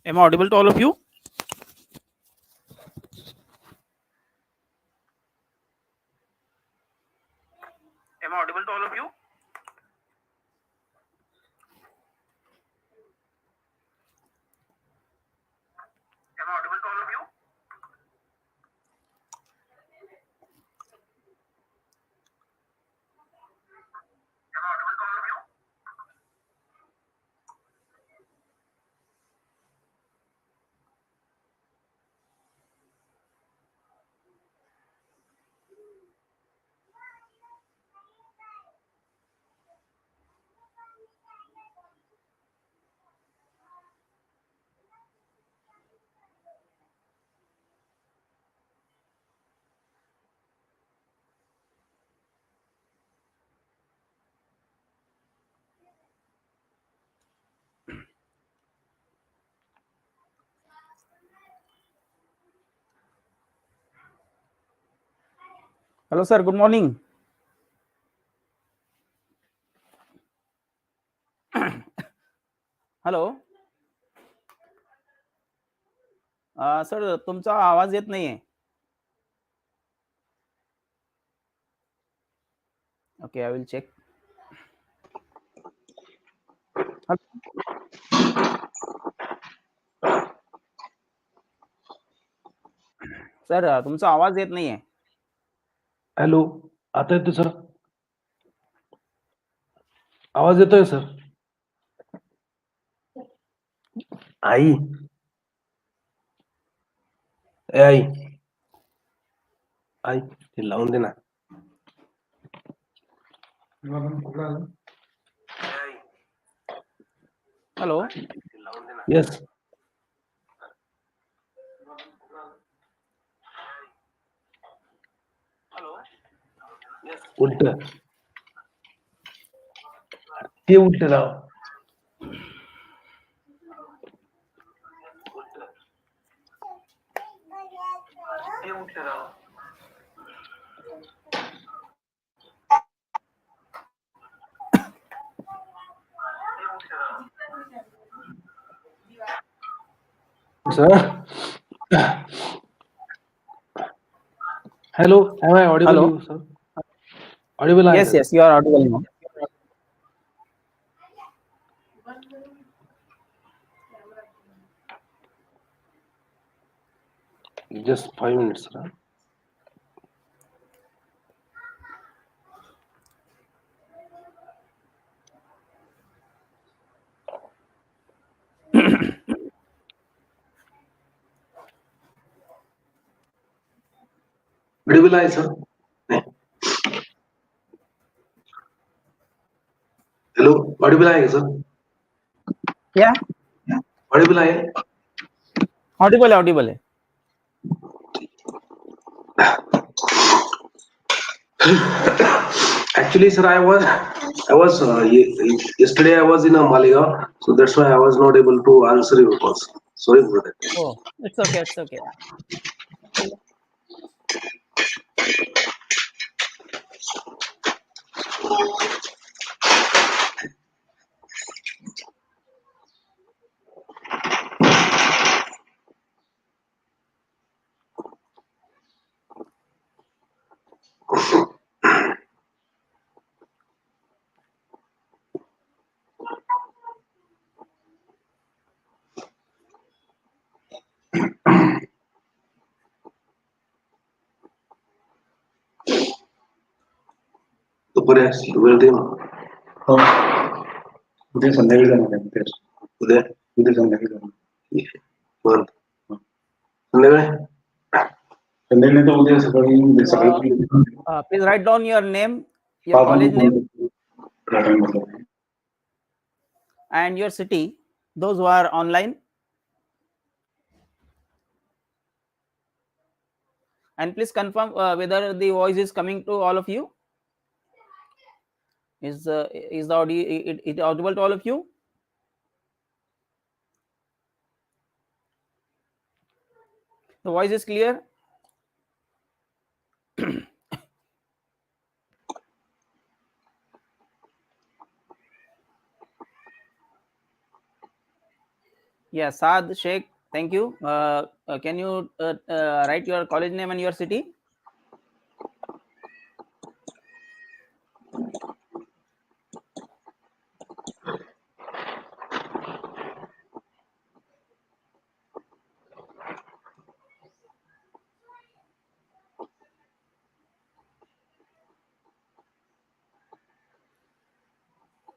Am I audible to all of you? Am I audible to all of you? Am I audible to all of you? Am I audible to all of you? Hello, sir. Good morning. Hello sir तुमचा आवाज येत नाहीये. Okay, I will check. Sir तुमचा आवाज येत नाहीये. Hello, आता येतोय सर? आवाज येतोय सर? आई ए आई आई ते लावून दे ना. हॅलो येस उलट ते उलट लाव. Sir hello, am I audible hello you sir? Audible आहे येस का? Yes, you are audible now. Just 5 minutes sir. Audible आहे sir? हॅलो, ऑडिबल आहे का सर? क्या ऑडिबल आहे? ऑडिबल आहे, ऑडिबल आहे. Actually sir, I was yesterday I was in a Maligaon, so that's why I was not able to answer your calls. Sorry for that. Oh, it's okay, it's okay. तो पर्याय वेळ दे ना. उद्या संध्याकाळी जाणार आहे तेच. उद्या संध्याकाळी जाणार. बरं संध्याकाळी संध्याकाळी तर उद्या सकाळी Please write down your name, your college name, and your city. Those who are online, and please confirm whether the voice is coming to all of you. Is the audio it audible to all of you? The voice is clear. Yeah, Saad Sheikh, thank you. Can you write your college name and your city?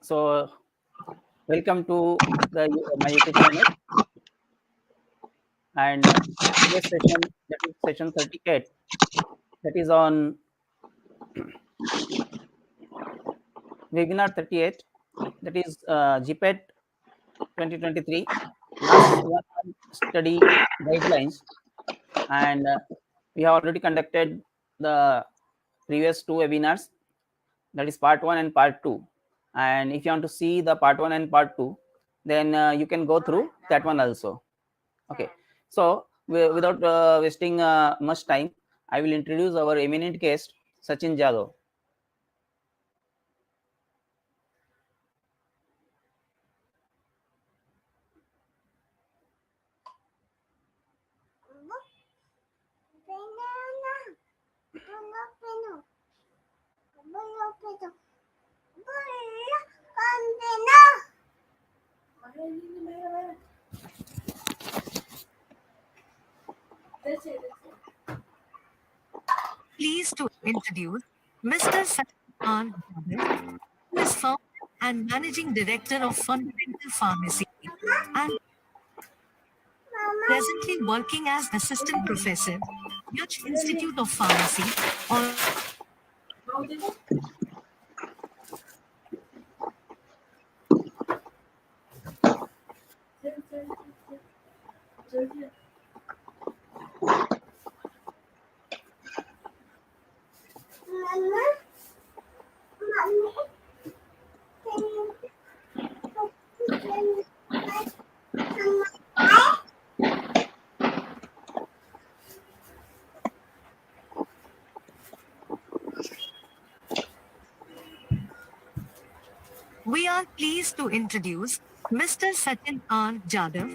So, welcome to my YouTube channel. And today's session, that is session 38, that is on webinar 38, that is GPAT 2023, last 1 month study guidelines. And we have already conducted the previous two webinars, that is part 1 and part 2. And if you want to see the part 1 and part 2, then you can go through that one also. Okay, so without wasting much time, I will introduce our eminent guest, Sachin Jadhav. Pleased to introduce Mr. Sachin, who is founder and managing director of Fundamental Pharmacy and presently working as assistant professor, Yash Institute of Pharmacy, or we are pleased to introduce Mr. Sachin R. Jadhav,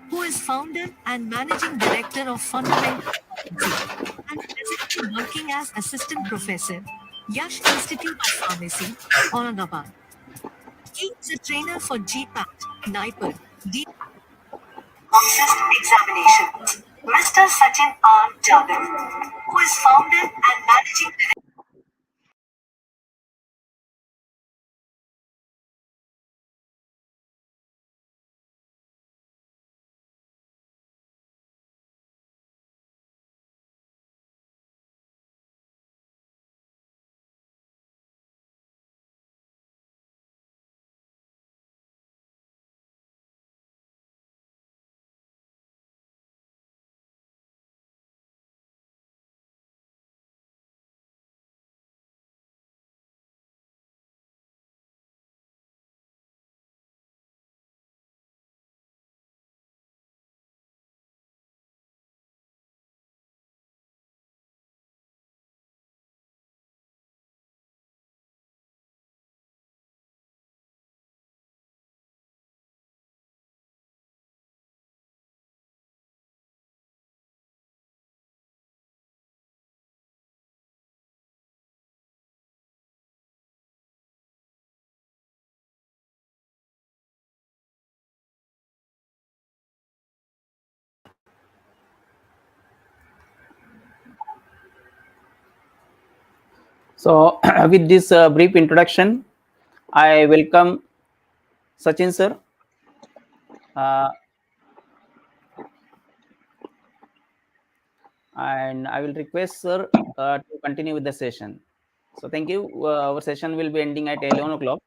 who is founder and managing director of Fundamental Pharmacy and presently working as assistant professor, Yash Institute of Pharmacy, Aurangabad. He is a trainer for GPAT, NIPER, D system examinations. Mr. Sachin R. Jadhav, who is founder and managing director. So, with this brief introduction, I welcome Sachin sir. And I will request sir to continue with the session. So thank you. Our session will be ending at 11 o'clock.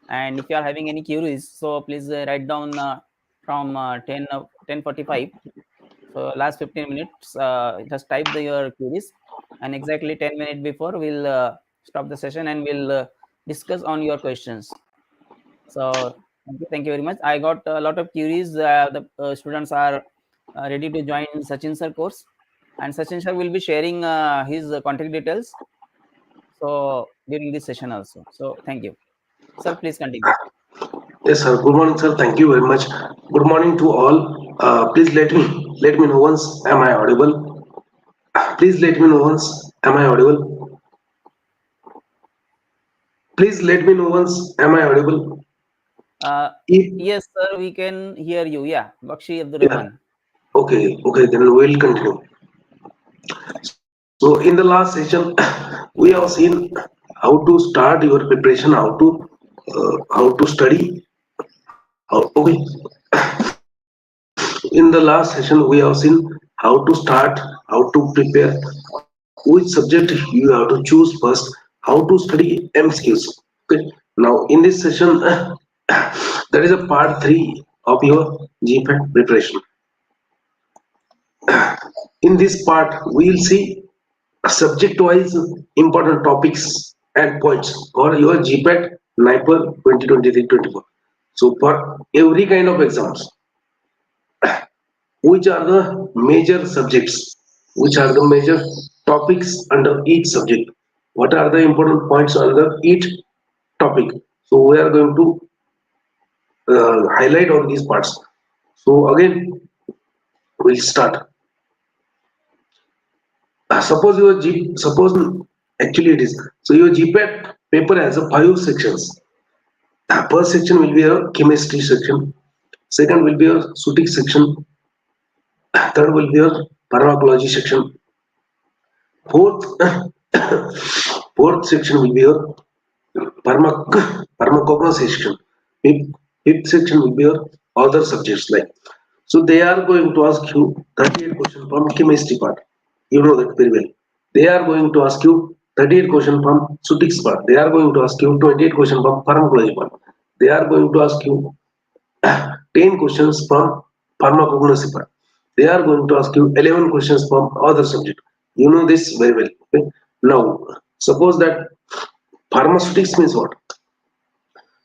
And if you are having any queries, so please write down from 10:45. So last 15 minutes, just type your queries, and exactly 10 minutes before we'll stop the session and we'll discuss on your questions. So thank you very much. I got a lot of queries. The students are ready to join Sachin sir course, and Sachin sir will be sharing his contact details. So during this session also. So thank you, sir. Please continue. Yes, sir. Good morning, sir. Thank you very much. Good morning to all. Please let me know once. Am I audible? Please let me know once. Am I audible? Please let me know once. Am I audible? Uh, If yes, sir, we can hear you. Yeah, Bakshi Abdul yeah, Rahman. okay, then we'll continue. So in the last session, we have seen how to start your preparation, how to study. Okay, in the last session we have seen how to start, how to prepare, which subject you have to choose first, how to study MCQs. Okay, now in this session, that is a part 3 of your GPAT preparation. In this part, we will see subject-wise important topics and points for your GPAT NIPER 2023-24. So for every kind of exams, which are the major subjects, which are the major topics under each subject, what are the important points under each topic. So we are going to highlight on these parts. So again, we'll start. Suppose actually it is. So your GPAT paper has a 5 sections. First section will be a chemistry section. Second will be a Sutic section. Third will be a pharmacology section. Fourth, fourth section will be a pharmacognosy section. Fifth section will be a other subjects like. So they are going to ask you 38 questions from chemistry part. You know that very well. They are going to ask you 38 questions from Sutics part. They are going to ask you 28 questions from pharmacology part. They are going to ask you 10 questions from pharmacognosy part. They are going to ask you 11 questions from other subject. You know this very well. Okay? Now, suppose that pharmaceutics means what?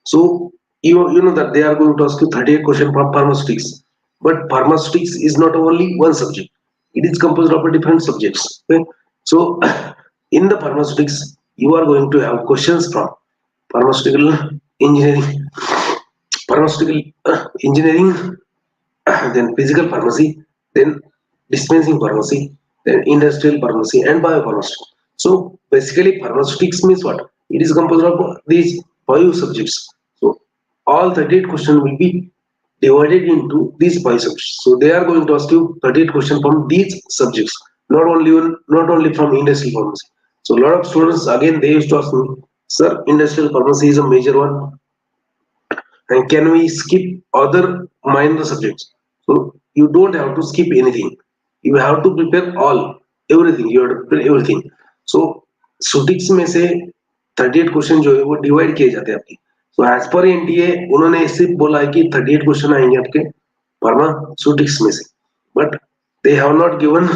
So you know that they are going to ask you 38 questions from pharmaceutics. But pharmaceutics is not only one subject. It is composed of different subjects. Okay? So in the pharmaceutics, you are going to have questions from pharmaceutical engineering, pharmaceutical engineering, then physical pharmacy, then dispensing pharmacy, then industrial pharmacy, and biopharmacy. So basically, pharmaceutics means what? It is composed of these 5 subjects. So all 38 questions will be divided into these 5 subjects. So they are going to ask you 38 questions from these subjects, not only from industrial pharmacy. So a lot of students again they used to ask me, sir, industrial pharmacy is a major one, and can we skip other minor subjects? So you don't have to skip anything. You have to prepare everything. You have to prepare everything. So सुटिक्स में से 38 question जो है वो divide किए जाते हैं आपके. So as per NTA उन्होंने सिर्फ बोला है कि 38 क्वेश्चन आएंगे आपके फार्मास्यूटिक्स में से, but they have not given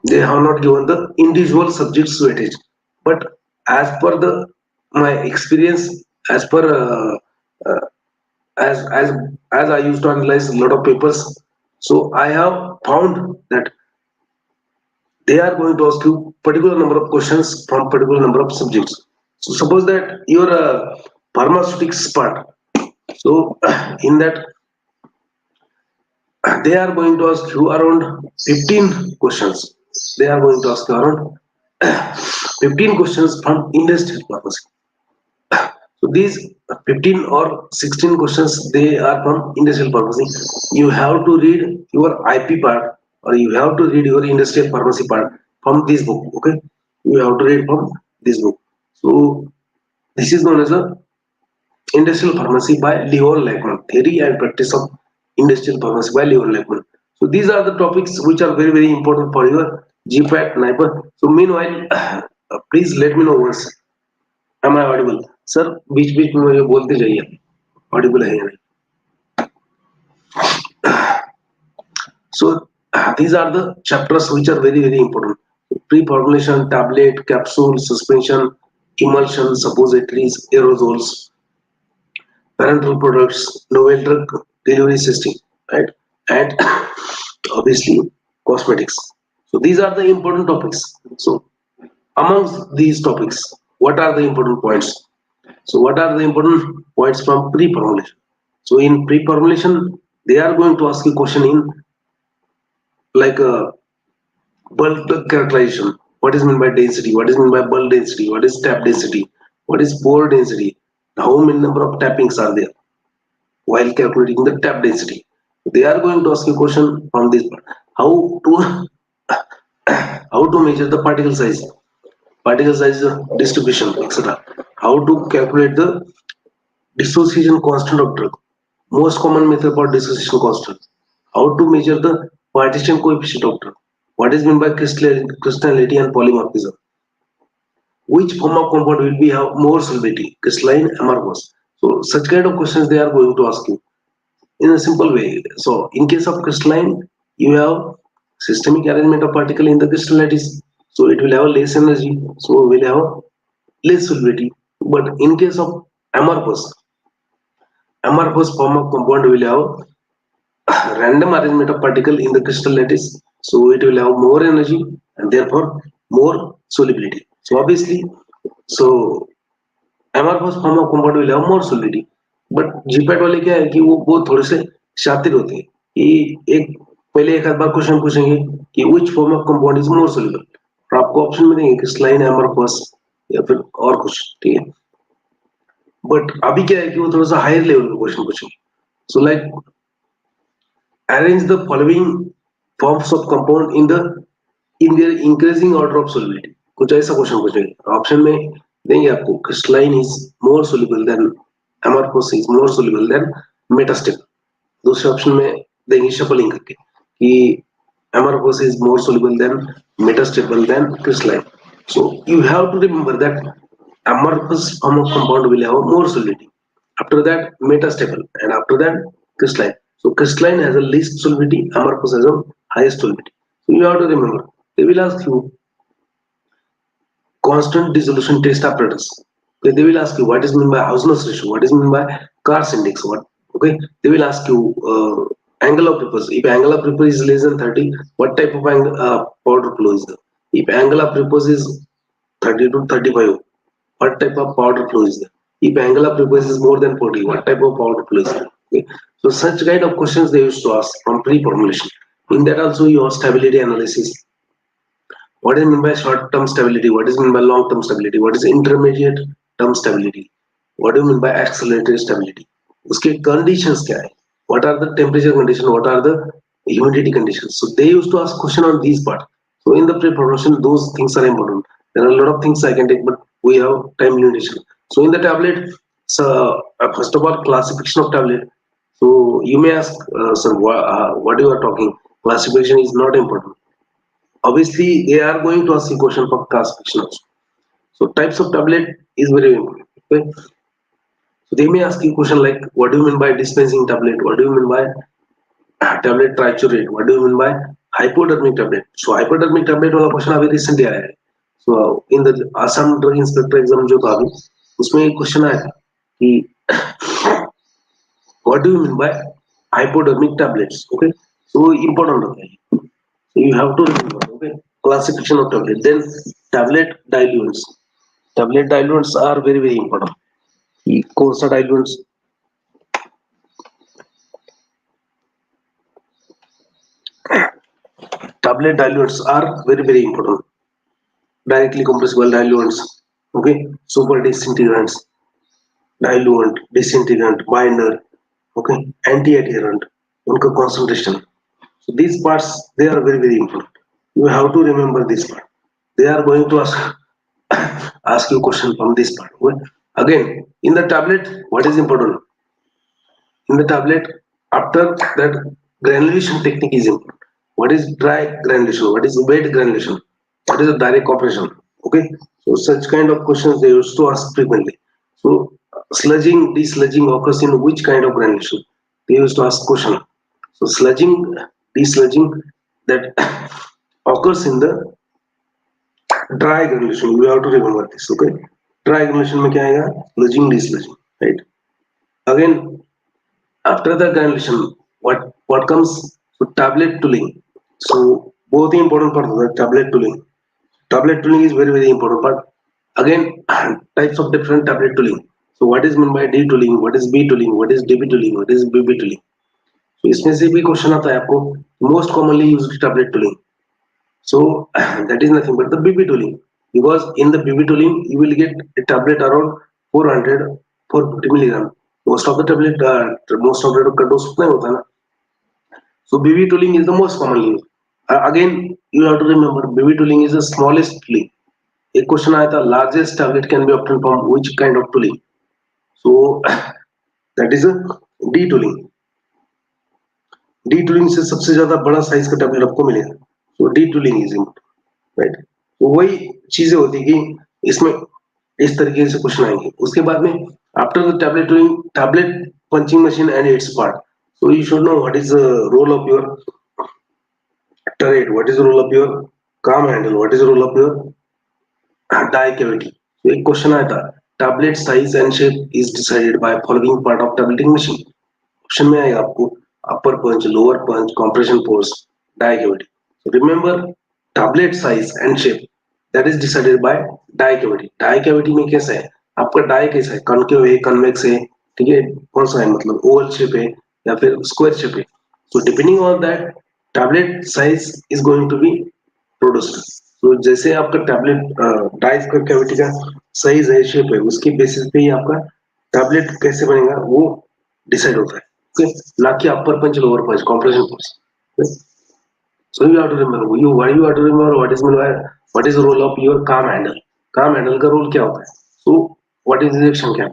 they have not given the individual subjects weightage. But as per the my experience, as per uh, as as I used to analyze a lot of papers, so I have found that they are going to ask you particular number of questions from particular number of subjects. So suppose that your pharmaceutics part. So in that they are going to ask you around 15 questions. They are going to ask you around 15 questions from industrial pharmacy. So these 15 or 16 questions they are from industrial pharmacy. You have to read your IP part or you have to read your industrial pharmacy part from this book. Okay, you have to read from this book. So this is known as a Industrial Pharmacy by Leon Lackman. Theory and Practice of Industrial Pharmacy by Leon Lackman. So these are the topics which are very important for your GPAT NIPER. So meanwhile, please let me know once. Am I audible? Sir, बीच बीच में मुझे बोलते जाइए. Audible है या नहीं? So these are the chapters which are very important. Pre-formulation, tablet, capsule, suspension, emulsion, suppositories, aerosols, parenteral products, novel drug delivery system, right? And obviously cosmetics. So these are the important topics. So amongst these topics, what are the important points? So what are the important points from pre-formulation? So in pre-formulation, they are going to ask you question in like bulk characterization. What is meant by density? What is meant by bulk density? What is tap density? What is pore density? How many number of tappings are there while calculating the tap density? They are going to ask you question from this part. How to how to measure the particle size distribution, etc. How to calculate the dissociation constant of drug. Most common method for dissociation constant. How to measure the partition coefficient of drug. What is meant by crystallinity and polymorphism. Which form of compound will be have more solubility, crystalline, amorphous. So such kind of questions they are going to ask you in a simple way. So in case of crystalline, you have systemic arrangement of particle in the crystal lattice. So it will have less energy. So will have less solubility. But in case of amorphous, amorphous form of compound will have random arrangement of particle in the crystal lattice, so it will have more energy and therefore more solubility. So obviously, so amorphous form of compound will have more solubility. But GPAT वाले क्या है कि वो थोड़े से शातिर होते हैं कि एक पहले एक आध बार क्वेश्चन पूछेंगे कि which form of compound is more soluble, और आपको ऑप्शन में देंगे क्रिस्टलाइन, amorphous या फिर और कुछ, ठीक है. बट अभी क्या है कि वो थोड़ा सा हायर लेवल का क्वेश्चन पूछेंगे. So like arrange the following forms of compound in their increasing order of solubility. कुछ ऐसा क्वेश्चन पूछेंगे. ऑप्शन में देंगे आपको crystalline is more soluble than amorphous is more soluble than metastable. दूसरे ऑप्शन में देंगे शफलिंग करके कि amorphous is more soluble than metastable than crystalline. So you have to remember that amorphous form of compound will have more solubility. After that, metastable, and after that, crystalline. So crystalline has a least solubility, amorphous has a highest solubility. So you have to remember. They will ask you constant dissolution test apparatus. Okay, they will ask you what is meant by Hausner's ratio, what is meant by Carr's index, what. Okay, they will ask you angle of repose. If angle of repose is less than 30, what type of powder flow is there? If angle of repose is 30 to 35, what type of powder flow is there? If angle of repose is more than 40, what type of powder flow is there? Okay. So such kind of questions they used to ask from pre-formulation. In that also you have stability analysis. What is meant by short-term stability? What is meant by long-term stability? What is intermediate term stability? What do you mean by accelerated stability? उसके conditions क्या है? What are the temperature conditions? What are the humidity conditions? So they used to ask question on these part. So in the pre-formulation, those things are important. There are a lot of things I can take, but we have time limitation. So in the tablet, so first of all, classification of tablet. So you may ask, sir, what you are talking? Classification is not important. Obviously, they are going to ask you question for classification also. So types of tablet is very important. Okay? So they may ask you question like, what do you mean by dispensing tablet? What do you mean by tablet triturate? What do you mean by hypodermic tablet? So hypodermic tablet वाला question अभी recently आया है. So in the Assam Drug Inspector exam जो था अभी, उसमें एक question आया था कि what do you mean by hypodermic tablets? Okay, so important होता है. So you have to remember. Okay, classification of tablet. Then tablet diluents. Tablet diluents are very important. कौन सा diluents? Tablet diluents are very important. Directly compressible diluents. Okay, super disintegrants, diluent, disintegrant, binder. Okay, anti-adherent. उनका concentration. So these parts they are very important. You have to remember this part. They are going to ask you question from this part. Okay? Again, in the tablet, what is important? In the tablet, after that, granulation technique is important. What is dry granulation? What is wet granulation? What is the direct compression? Okay, so such kind of questions they used to ask frequently. So sludging, desludging occurs in which kind of granulation? They used to ask question. So sludging, desludging that occurs in the dry granulation. You have to remember this. Okay, dry granulation में क्या आएगा? Sludging, desludging, right? Again, after the granulation, what comes? So tablet tooling. So both important part of the tablet tooling. Tablet tooling is very important part. Again, types of different tablet tooling. So what is meant by D tooling? What is B tooling? What is DB tooling? What is BB tooling? तो इसमें से भी question आता है आपको, most commonly used tablet tooling. So that is nothing but the BB tooling, because in the BB tooling you will get a tablet around 400 450 milligram. Most of the tablet most of the dose उतना ही होता है ना. So BB tooling is the most commonly used. Again you have to remember BB tooling is the smallest tooling. एक question आया था, largest tablet can be obtained from which kind of tooling? So that is a D tooling. D tooling से सबसे ज्यादा बड़ा size का tablet आपको मिलेगा. So D tooling is important, right? तो वही चीजें होती कि इसमें इस तरीके से क्वेश्चन आएंगे. उसके बाद में after the tablet tooling, tablet punching machine and its part. So you should know what is the role of your turret, what is the role of your cam handle, what is the role of your die cavity. So एक question आया था, tablet size and shape is decided by following part of tableting machine. Option में आएगा आपको upper punch, lower punch, compression force, die cavity. So remember tablet size and shape that is decided by die cavity. Die cavity में कैसा है आपका, die कैसा है, concave है, कन्वेक्स है, ठीक है, कौन सा है, मतलब ओवल शेप है या फिर स्क्वायर शेप है. So depending on that tablet size is going to be produced. So जैसे आपका टैबलेट डाई का कैविटी का साइज है, शेप है, उसके बेसिस पे ही आपका टैबलेट कैसे बनेगा वो डिसाइड होता है. Okay, ना कि अपर punch, lower punch, compression force. Okay? So you have to remember, why you have to remember what is meant by, what is the role of your cam handle. Cam handle का role क्या होता है? So what is ejection cam?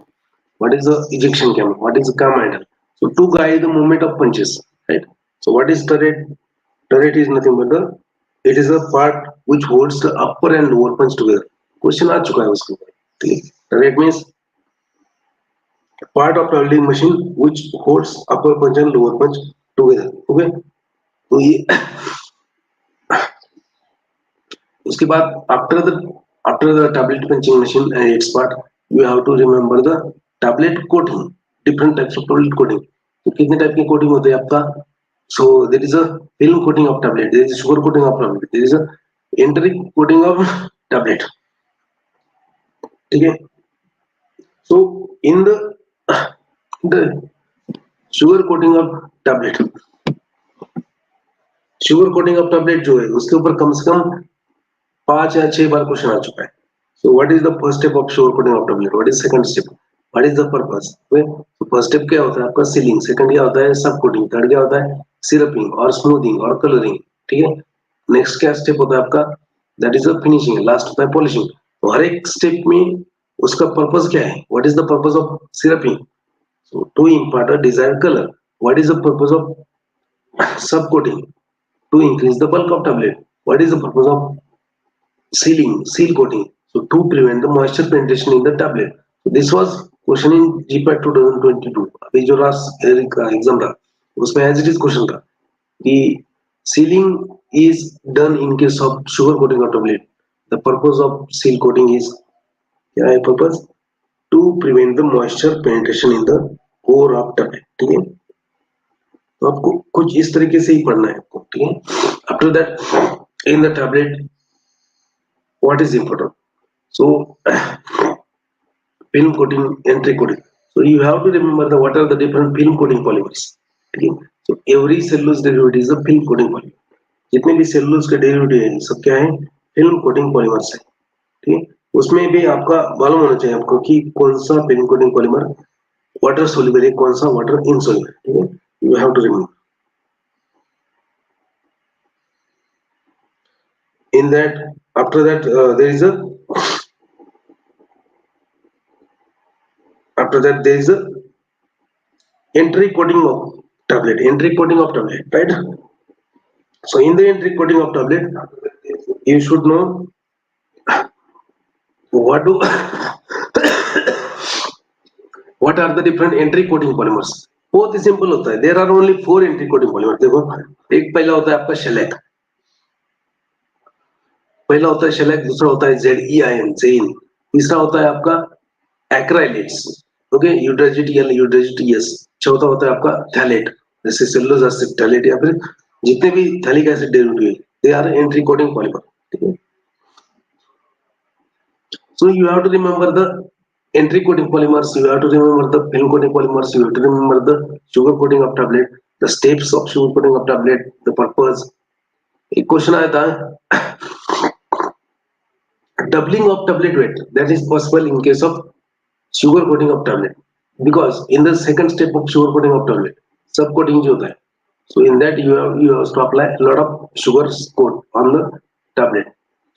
What is the ejection cam? What is the cam handle? So to guide the movement of punches, right? So what is turret? Turret is nothing but it is a part which holds the upper and lower punch together. Question आ चुका है उसके ऊपर. ठीक है. Turret means part of traveling machine which holds upper punch and lower punch together. Okay. तो ये उसके बाद after the tablet punching machine and its part, you have to remember the tablet coating, different types of tablet coating. तो कितने type की coating होते हैं आपका? So there is a film coating of tablet, there is a sugar coating of tablet, there is a enteric coating of tablet. ठीक है. So in the sugar coating of tablet, sugar coating of tablet जो है उसके ऊपर कम से कम 5 या 6 बार question आ चुका है. So what is the first step of sugar coating of tablet, what is second step, what is the purpose. तो फर्स्ट स्टेप क्या होता है आपका, सीलिंग. सेकंड क्या होता है, सब कोटिंग. थर्ड क्या होता है, सिरपिंग और स्मूथिंग और कलरिंग. ठीक है. नेक्स्ट क्या स्टेप होता है आपका, that is the finishing. Last होता है पॉलिशिंग. तो हर एक स्टेप में उसका पर्पस क्या है, what is the purpose of syruping, so to impart a desired colour. What is the purpose of sub coating, to increase the bulk of tablet. What is the purpose of seal coating? So to prevent the moisture penetration in the tablet. So this was question in GPAT 2022. अभी जो last exam था उसमें as it is question था कि sealing is done in case of sugar coating of tablet. The purpose of seal coating is क्या है purpose? To prevent the moisture penetration in the core of tablet. ठीक है. तो आपको कुछ इस तरीके से ही पढ़ना है आपको. ठीक है. After that in the tablet what is important, so film coating, entry coating. So you have to remember the what are the different film coating polymers. ठीक है. So every cellulose derivative is a film coating polymer. जितने भी cellulose के derivative है सब क्या है, film coating polymers है. ठीक है. उसमें भी आपका मालूम होना चाहिए आपको कि कौन सा film coating polymer water soluble है, कौन सा वाटर इनसोल्यूबल. ठीक है. You have to remember. In that, after that, there is a entry coating of tablet. Entry coating of tablet, right? So in the entry coating of tablet, you should know what do what are the different entry coating polymers. बहुत ही simple होता है. There are only 4 entry coating polymers. देखो, एक पहला होता है आपका शेलेक. पहला होता है शेलेक, दूसरा होता है ZEIN, जेइन. तीसरा होता है आपका एक्राइलेट्स, ओके, यूड्राजिटियल, यूड्राजिटियस. चौथा होता है आपका थैलेट, जैसे सेलुलोज एसिड थैलेट या फिर जितने भी थैलिक एसिड डेरिवेटिव है, they are entry coating polymer. ठीक है. So you have to remember the entry coating polymers, you have to remember the film coating polymers, you have to remember the sugar coating of tablet. the steps of sugar coating of tablet, the purpose. एक question आया था, doubling of tablet weight that is possible in case of sugar coating of tablet, because in the second step of sugar coating of tablet, sub coating जो होता है, so in that you have to apply a lot of sugar coat on the tablet.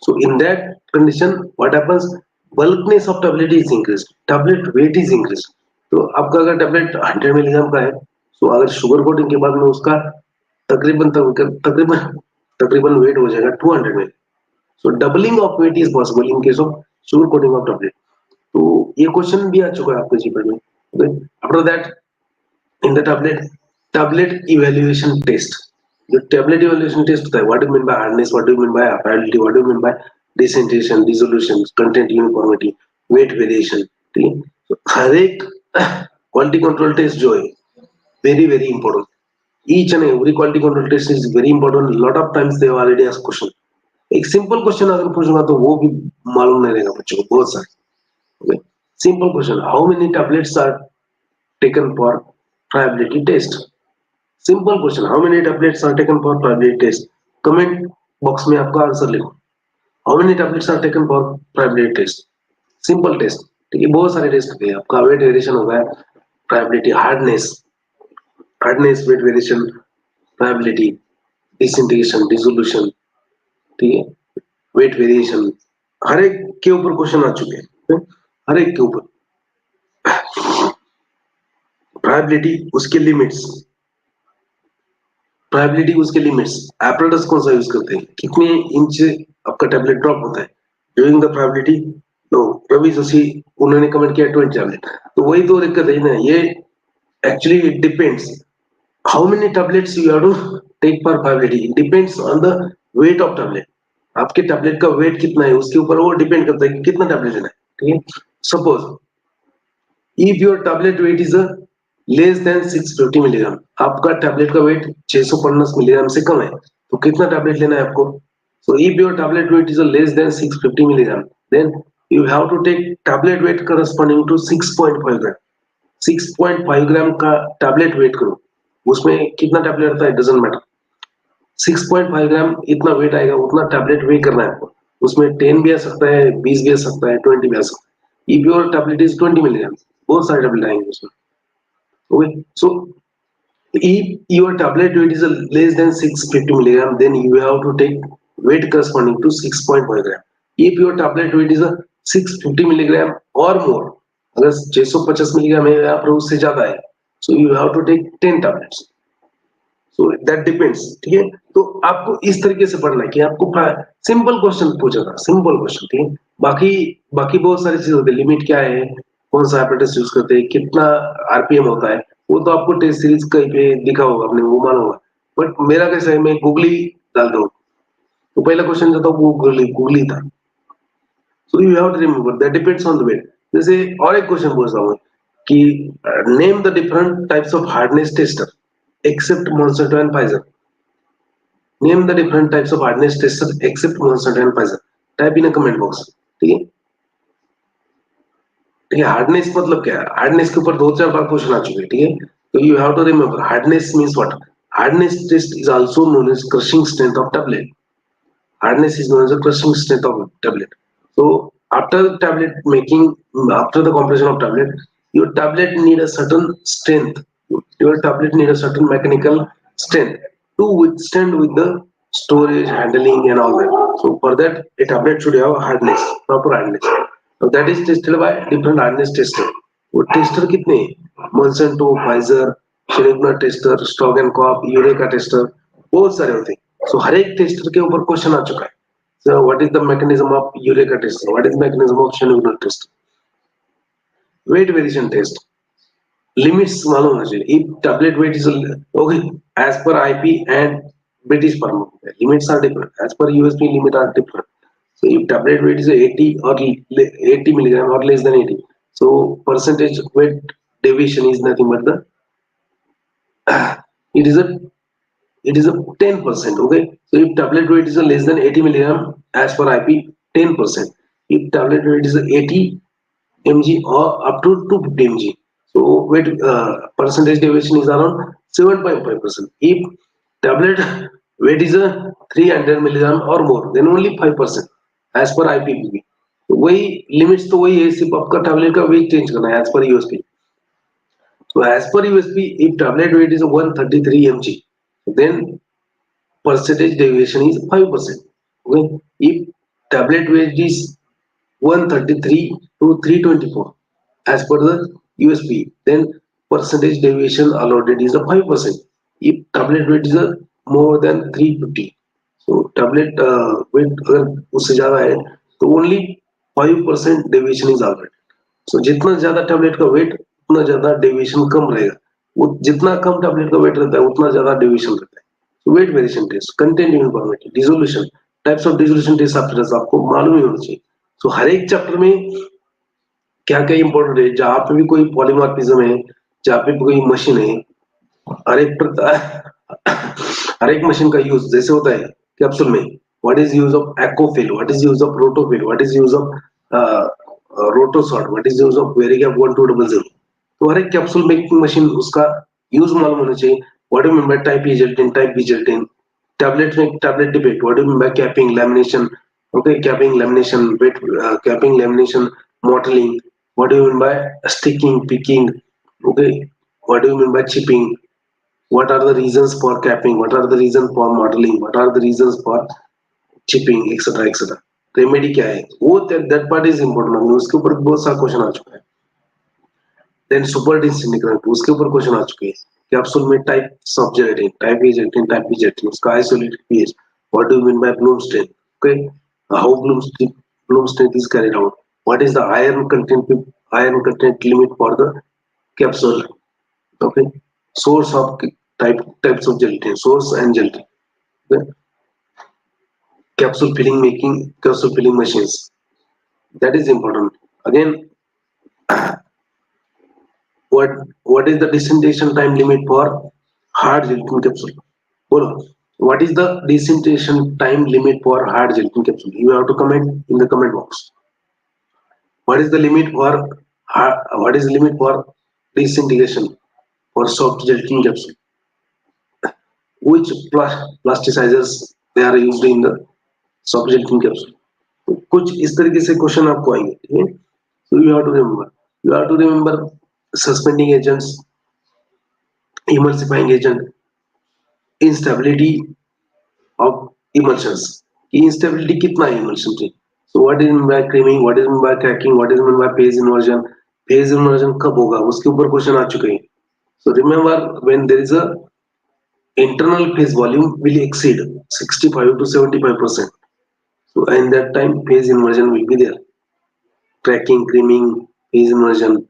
So in that condition what happens, bulkiness of tablet is increased, tablet weight is increased. तो आपका अगर tablet 100 milligram का है, so अगर sugar coating के बाद में उसका तकरीबन तकरीबन तकरीबन weight हो जाएगा 200 मिली. So doubling of weight is possible in case of sugar coating of tablet. तो ये क्वेश्चन भी आ चुका है आपके जीपीएट में. After that in the tablet evaluation test, जो tablet evaluation test होता है, what do you mean by hardness, what do you mean by apparently, what do you mean by disintegration, dissolution, content uniformity, weight variation. ठीक है, तो हर एक quality control test जो है very very important. Each and every quality control test is very important. Lot of times they have already asked question. एक simple question अगर पूछूंगा तो वो भी मालूम नहीं रहेगा बच्चों को, बहुत सारे. Okay. Simple question. How many tablets are taken for friability test? Simple question. How many tablets are taken for friability test? Comment box में आपका आंसर लिखो. How many tablets are taken for friability test? Simple test. ठीक है, बहुत सारे test होते हैं. आपका वेट वेरिएशन होगा, friability, hardness, weight variation, friability, disintegration, dissolution. ठीक है, वेट वेरिएशन, हर एक के ऊपर क्वेश्चन आ चुके हैं. हर एक के ऊपर प्रायबिलिटी, उसके लिमिट्स, प्रायबिलिटी उसके लिमिट्स, एपरेटस कौन सा यूज करते हैं, कितने इंच आपका टैबलेट ड्रॉप होता है ड्यूरिंग द प्रायबिलिटी. तो रवि जोशी उन्होंने कमेंट किया 20 टैबलेट. तो वही तो दिक्कत है ना, ये actually it depends how many tablets you have to take for friability. It depends on the weight of tablet. आपके टैबलेट का वेट कितना है उसके ऊपर वो डिपेंड करता है कि कितना टैबलेट लेना है. ठीक है, suppose if your tablet weight is a less than 650 milligram, आपका टैबलेट का वेट 650 मिलीग्राम से कम है, तो कितना टैबलेट लेना है आपको. so if your tablet weight is a less than 650 milligram, then you have to take tablet weight corresponding to 6.5 gram. 6.5 ग्राम का टैबलेट वेट करो, उसमें कितना टैबलेट आता है डजंट मैटर. 6.5 ग्राम इतना वेट आएगा, उतना टैबलेट वे करना है आपको. उसमें 10 भी आ सकता है, 20 भी आ सकता है, 20 भी आ सकता है. if your tablet is 20 milligram, बहुत सारे टैबलेट आएंगे उसमें. okay, so if your tablet weight is less than 650 milligram, then you have to take weight corresponding to 6.5 gram. if your tablet weight is a 650 milligram or more, अगर 650 milligram है या फिर उससे ज्यादा है, so you have to take 10 tablets. so that depends. ठीक है, तो आपको इस तरीके से पढ़ना है कि आपको सिंपल क्वेश्चन पूछा था, सिंपल क्वेश्चन. ठीक है, बाकी बाकी बहुत सारी चीजें होती है, लिमिट क्या है, कौन सा एपरेटस यूज करते हैं, कितना आरपीएम होता है, वो तो आपको टेस्ट सीरीज कहीं पे दिखा होगा, आपने वो माना होगा. बट मेरा कैसा है, मैं गूगली डालता हूँ, तो पहला क्वेश्चन जो था वो गूगली था. So you have to remember that depends on the weight. जैसे और एक क्वेश्चन पूछता हूँ कि name the different types of hardness tester except Monsanto and Pfizer. Name the different types of hardness tester except Monsanto and Pfizer. Type in a comment box. ठीक है, ठीक है. हार्डनेस मतलब क्या है, हार्डनेस के ऊपर 2-4 बार क्वेश्चन आ चुके हैं. ठीक है, तो you have to remember hardness means what. Hardness test is also known as crushing strength of tablet. Hardness is known as the crushing strength of tablet. So after tablet making, after the compression of tablet, your tablet need a certain strength. Your tablet need a certain mechanical strength to withstand with the storage, handling, and all that. So for that, a tablet should have hardness, proper hardness. So that is tested by different hardness tester. वो tester कितने हैं? Monsanto, Pfizer, Schindler tester, Stock and Cobb, Eureka tester, बहुत सारे होते हैं. So हर एक tester के ऊपर क्वेश्चन आ चुका है. So what is the mechanism of Eureka tester? What is the mechanism of Schindler tester? Weight variation test. Limits मालूम होना चाहिए. If tablet weight is okay as per IP and British Pharm, limits are different. As per USP limit are different. So if tablet weight is 80 or 80 milligram or less than 80, so percentage weight deviation is nothing but the it is a 10%. Okay, so if tablet weight is less than 80 milligram as per IP, 10%. If tablet weight is 80 mg or up to 250 mg, so weight percentage deviation is around 7.5%. If tablet weight is a 300 milligram or more, then only 5% as per IPPB. वही limits तो वही है, सिर्फ आपका tablet का wait change करना है as per USP. So as per USP, if tablet weight is 133 mg, then percentage deviation is 5%. Okay. If tablet weight is 133 to 324 as per the USP, then percentage deviation allowed is a 5%. If tablet weight is a more than 350, so tablet weight अगर उससे ज्यादा है तो only 5% deviation is allowed. So जितना ज्यादा tablet का wait उतना ज्यादा डेविएशन कम रहेगा. वो जितना कम टेबलेट का वेट रहता है उतना ज्यादा डेविएशन रहता है. So weight variation test, content informative, dissolution, types of dissolution test आपको मालूम ही होना चाहिए. सो हर एक चैप्टर में क्या क्या इंपॉर्टेंट है, जहाँ पे भी कोई पॉलीमॉर्फिज्म है, जहाँ पे कोई मशीन है, हर एक हर एक मशीन का यूज जैसे होता है कैप्सूल में, what is use of Accofil, what is use of Rotofil, what is use of Rotosort, what is use of Varigap 1200. तो हर एक कैप्सूल मेकिंग मशीन उसका यूज मालूम होना चाहिए. What do mean by type A gelatin, type B gelatin, tablet में tablet debate, what do mean by capping, lamination, okay, capping, lamination, weight, capping, lamination, mottling, what do mean by sticking, picking, okay, what do mean bye chipping, what are the reasons for capping, what are the reasons for modeling, what are the reasons for chipping, etc, etc. Remedy क्या है वो, that part is important. उसके ऊपर बहुत सारा question आ चुका है. देन सुपर डिसइंटीग्रेट, उसके ऊपर क्वेश्चन आ चुके हैं. कैप्सूल में types of gelatin, type A gelatin, type B gelatin, उसका isolated pH, what do you mean by bloom strength, okay, how bloom strength is carried out, what is the iron content limit for the capsule, okay, source of types of gelatin, source and gelatin, okay? Capsule filling making, capsule filling machines, that is important. Again, what is the disintegration time limit for hard gelatin capsule? Bolo, what is the disintegration time limit for hard gelatin capsule? You have to comment in the comment box. What is the limit for what is the limit for disintegration for soft gelatin capsule? Which plasticizers they are used in the soft gelatin capsule? तो कुछ इस तरीके से question आपको आएंगे, ठीक है. So you have to remember suspending agents, emulsifying agent, instability of emulsions, कि instability कितना है emulsion की. So what is meant by creaming, what is meant by cracking, what is meant by phase inversion, phase inversion कब होगा उसके ऊपर question आ चुके हैं. So remember, when there is a internal phase volume will exceed 65 to 75%. So in that time phase inversion will be there. Cracking, creaming, phase inversion,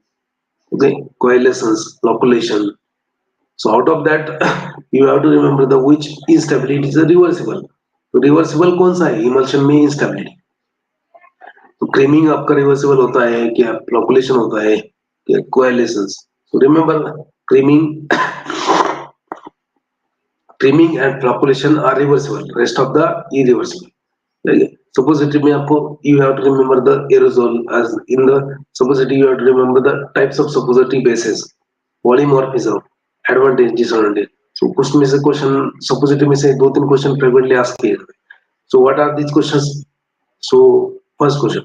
okay, coalescence, loculation. So out of that you have to remember the which instability is a reversible. तो reversible कौन सा है emulsion में instability. तो creaming आपका reversible होता है क्या, loculation होता है क्या, coalescence. So remember creaming trimming and flocculation are reversible, rest of the irreversible. Suppository में आपको you have to remember the aerosol, as in the suppository you have to remember the types of suppository bases, polymorphism, advantage, disadvantage. So कुछ में से question suppository में से दो तीन question frequently asked किए. So what are these questions? So first question,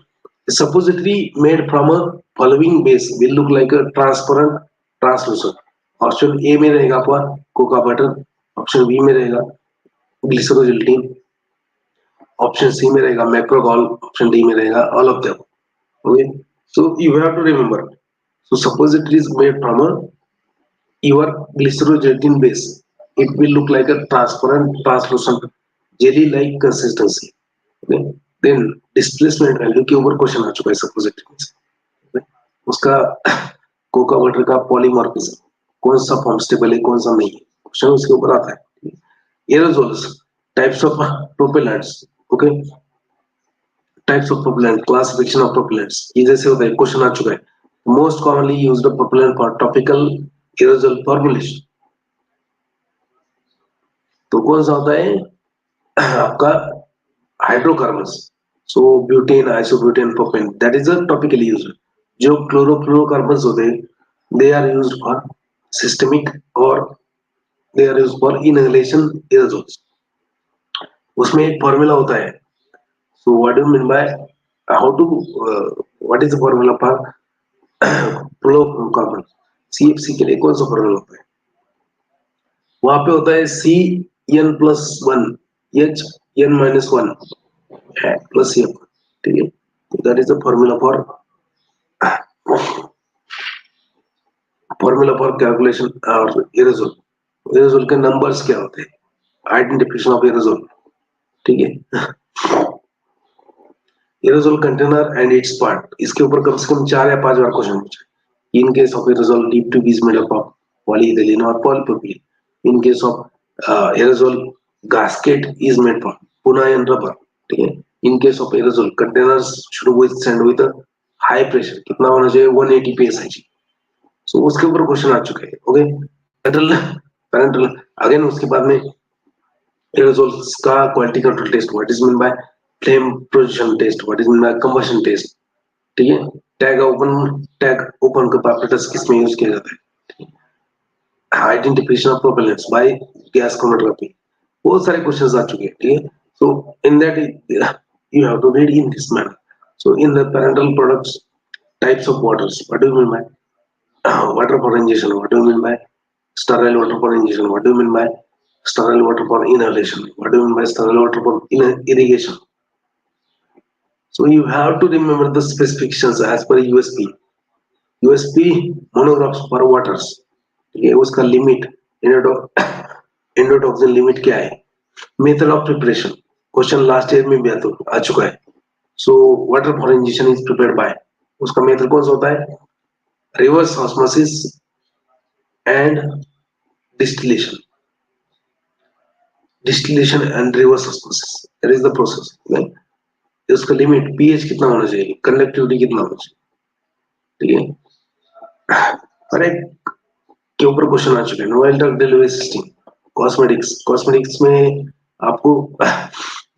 a suppository made from a following base will look like a transparent, translucent. Option A में रहेगा आपका कोका बटर, ऑप्शन बी में रहेगा ग्लिसरोजिल्टीन, ऑप्शन सी में रहेगा मैक्रोगॉल, option D में रहेगा all of them. Okay, so you have to remember. So suppository is made from a your glycerogelatin base. It will look like a transparent, translucent, jelly like consistency. Okay, then displacement value के ऊपर question आ चुका है suppository में से. Okay? उसका cocoa butter का polymorphism, कौन सा फॉर्म स्टेबल है कौन सा नहीं है, क्वेश्चन उसके ऊपर आता है. Aerosols, types of propellants, okay, types of propellant, classification of propellants, ये जैसे होता है क्वेश्चन आ चुका है. Most commonly used propellant for topical aerosol formulation, तो कौन सा होता है आपका hydrocarbons. So butane, isobutane, propane, that is a topically used. जो क्लोरोफ्लोरोकार्बन्स होते हैं they are used for systemic और they are used for inhalation aerosols. उसमें एक फॉर्मूला होता है. So what do mean by how to what is the formula for fluorocarbon? CFC के लिए कौन सा फॉर्मूला होता है? वहां पे होता है C N plus one H N minus one plus F. ठीक है, that is the formula for calculation और एरोजोल. एरोजोल के नंबर्स क्या होते हैं? Identification of aerosol. ठीक है, aerosol container and its part. इसके ऊपर कम से कम 4 या 5 बार क्वेश्चन पूछा. In case of aerosol dip tube is made up of polyethylene और polypropylene. In case of aerosol gasket is made from buna and rubber. ठीक है, in case of aerosol containers should withstand with high pressure. कितना होना चाहिए? 180 psi. सो उसके ऊपर question आ चुके हैं. Okay, parenteral parenteral again. उसके बाद में एरोजोल्स का quality control test. What is mean by flame projection test? What is mean by combustion test? ठीक है, टैग ओपन कैपेसिटर्स किसमें यूज किया जाता है? Identification of propellants by gas chromatography. बहुत सारे क्वेश्चंस आ चुके हैं. ठीक है, so in that you have to read in this manner. So in the parenteral products, types of waters. What do you mean bye water for injection? What do you mean by sterile water for injection? What do you mean by sterile water for inhalation? What do you mean by sterile water for irrigation? So you have to remember the specifications as per USP. USP monographs per waters. ये उसका limit, endotoxin limit क्या है? Method of preparation. Question last year में भी आ चुका है. So water for injection is prepared bye, उसका method कौन सा होता है? Reverse osmosis and distillation. Distillation and reverse osmosis, that is the process. Right? उसका लिमिट पीएच कितना होना चाहिए, कंडक्टिविटी कितना होना चाहिए. ठीक है, हर एक के ऊपर क्वेश्चन आ चुके हैं. Novel drug delivery system. Cosmetics में आपको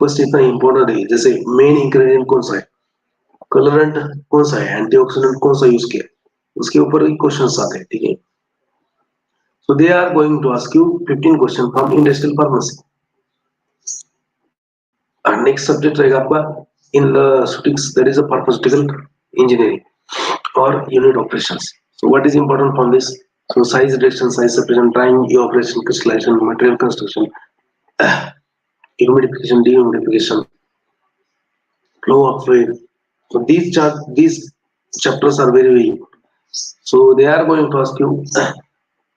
बस इतना इंपॉर्टेंट है, जैसे मेन इंग्रेडिएंट कौन सा है, कलरेंट कौन सा है, एंटीऑक्सीडेंट कौन सा यूज किया, उसके ऊपर ही क्वेश्चन आते हैं. ठीक है, so they are going to ask you 15 question from industrial pharmacy. And next subject रहेगा आपका in the statistics, that is a pharmaceutical engineering or unit operations. So what is important from this? So size reduction, size separation, drying, evaporation, crystallization, material construction, humidification, dehumidification, flow of fluid. So these chapters are very important. So they are going to ask you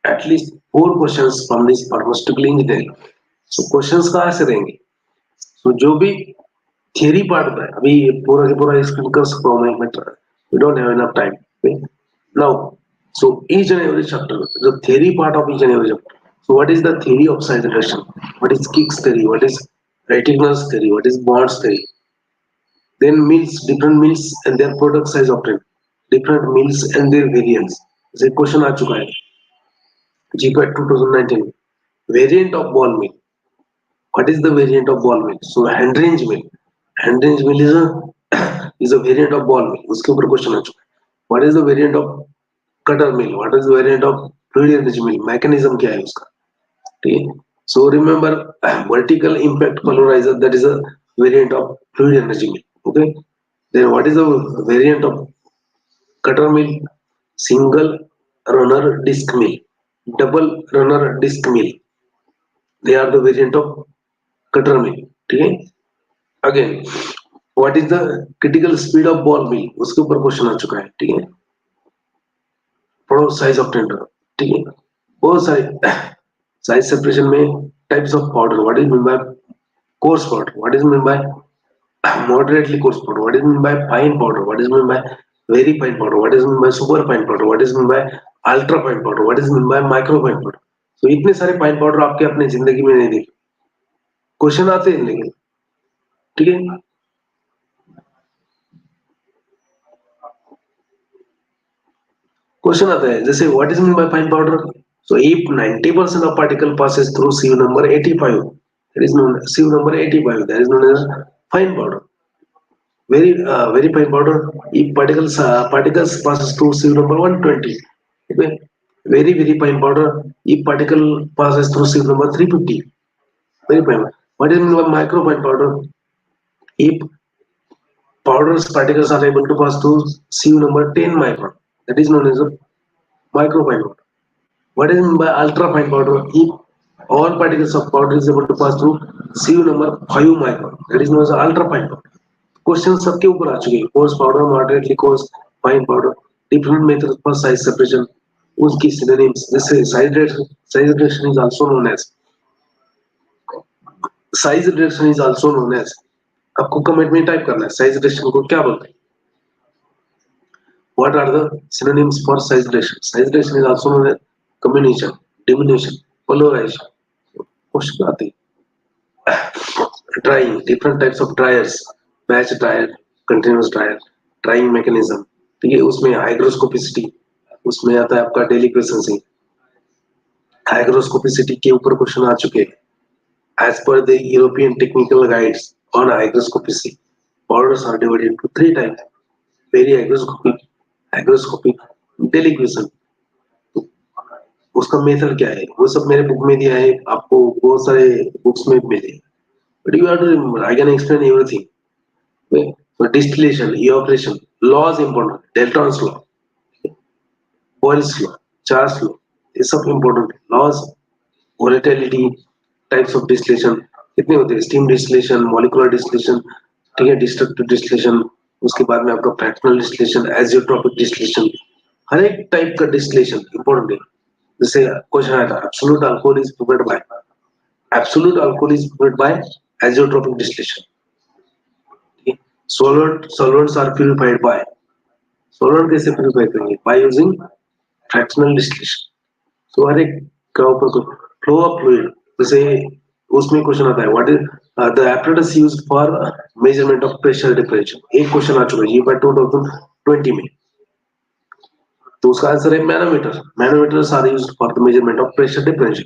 at least 4 questions from this pharmaceutical engineering. So questions कहाँ से रहेंगे? So जो भी theory part होता है, अभी पूरा पूरा एक्सप्लेन कर सकता हूँ मैं, but we don't have enough time now. So each and every chapter, the theory part of each and every chapter. So what is the theory of size reduction? What is Kick's theory? What is Reticulus theory? What is Bond's theory? Then mills, different mills and their product size obtained, different mills and their variants. जैसे question आ चुका है GPAT 2019, variant of ball mill. What is the variant of ball mill? So hand range mill. Hand range mill is a variant of ball mill. उसके ऊपर question आ चुका है. What is the variant of cutter mill? What is the variant of fluid energy mill? Mechanism क्या है उसका? ठीक है. So remember vertical impact polarizer, that is a variant of fluid energy mill. Okay. Then what is the variant of cutter mill? Single runner disc mill, double runner disc mill. They are the variant of cutter mill. ठीक है. Again, what is the critical speed of ball mill? उसके ऊपर question आ चुका है. ठीक है. Product size of tender. ठीक है, बहुत सारे साइज सेपरेशन में types of powder. What is mean bye course powder? What is mean bye moderately coarse powder? What is mean by fine powder? What is mean by very fine powder? What is mean by super fine powder? What is mean by ultra fine powder? What is mean by micro fine powder? So इतने सारे fine powder आपके अपने जिंदगी में नहीं देखे. Question आते हैं लेकिन. ठीक है, क्वेश्चन आता है जैसे what is mean bye fine powder. So if 90% of particle passes through sieve number 85, that is known sieve number 85, that is known as fine powder. Very fine powder if particles passes through sieve number 120. Okay, very fine powder. If particle passes through sieve number 350, very fine. What is meant by micro fine powder? If powders particles are able to pass through sieve number 10 micron, that is known as a micro fine powder. What is meant by ultra fine powder? If all particles of powder is able to pass through sieve number 5 micron, that is known as ultra fine powder. Question सबके ऊपर आ चुके हैं, coarse powder, moderately coarse, fine powder, different methods for size separation, उसकी synonyms, जैसे size reduction is also known as आपको comment में type करना है साइज रिडक्शन को क्या बोलते हैं. What are the synonyms for size reduction? Size reduction is also known as comminution, diminution, pulverisation. Question आते हैं drying, different types of dryers, batch dryer, continuous dryer, drawing mechanism. ठीक है, उसमें हाइग्रोस्कोपिसिटी, उसमें आता है आपका डेलिकेसी. हाइग्रोस्कोपिसिटी के ऊपर क्वेश्चन आ चुके हैं. As per the European technical guides on hygroscopy, powders are divided into 3 types: very hygroscopic, deliquescent. उसका मेथड क्या है वो सब मेरे बुक में दिया है, आपको बहुत सारे बुक्स में मिले. But you have to remember, I can explain everything. So distillation, evaporation, laws important, Dalton's law, Boyle's law, Charles law, ये सब important laws. volatility, types of distillation कितने होते हैं? स्टीम डिस्टिलेशन, मॉलिक्यूलर डिस्टिलेशन, ठीक है, destructive distillation, उसके बाद में आपका फ्रैक्शनल डिस्टिलेशन, एजियोट्रोपिक डिस्टिलेशन, हर एक टाइप का डिस्टिलेशन इंपॉर्टेंट है. जैसे क्वेश्चन आया था, absolute alcohol is prepared by azeotropic distillation. Solvents are purified by, solvent कैसे प्यूरिफाई करेंगे? By using fractional distillation. तो हर एक का ऊपर फ्लो ऑफ फ्लूइड, जैसे उसमें क्वेश्चन आता है what is the apparatus used for measurement of pressure temperature. एक क्वेश्चन आ चुका है GPAT 2020 में, तो उसका आंसर है manometer. Manometers are used for the measurement of pressure temperature.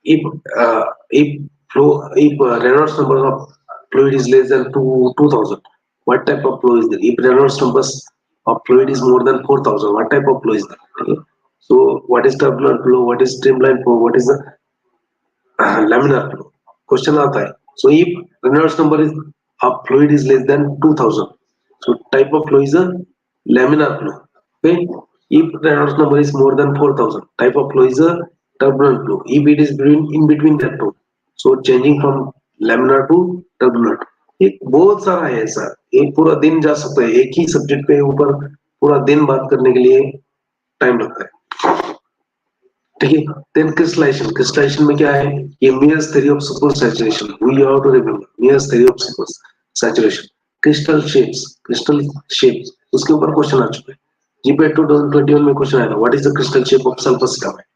if Reynolds number of fluid is less than 2000, what type of flow is there? If Reynolds numbers of fluid is more than 4000, what type of flow is there? Okay. So what is turbulent flow, what is streamline flow, what is the laminar flow? Question आता है. So if Reynolds number is of fluid is less than 2000, so type of flow is a laminar flow. Okay. If Reynolds number is more than 4000, type of flow is a turbulent flow. If it is in between that two, so changing from laminar to turbulent. एक बहुत सारा है ऐसा, एक पूरा दिन जा सकता है एक ही सब्जेक्ट पे ऊपर पूरा दिन बात करने के लिए टाइम लगता है. ठीक है. देन क्रिस्टलाइजेशन में क्या है? ये Mears theory of super saturation. We have to remember Mears theory of super saturation. Crystal shapes, उसके ऊपर क्वेश्चन आ चुके हैं. GPAT 2021 में क्वेश्चन आया था, what is the crystal shape of sulphanilamide,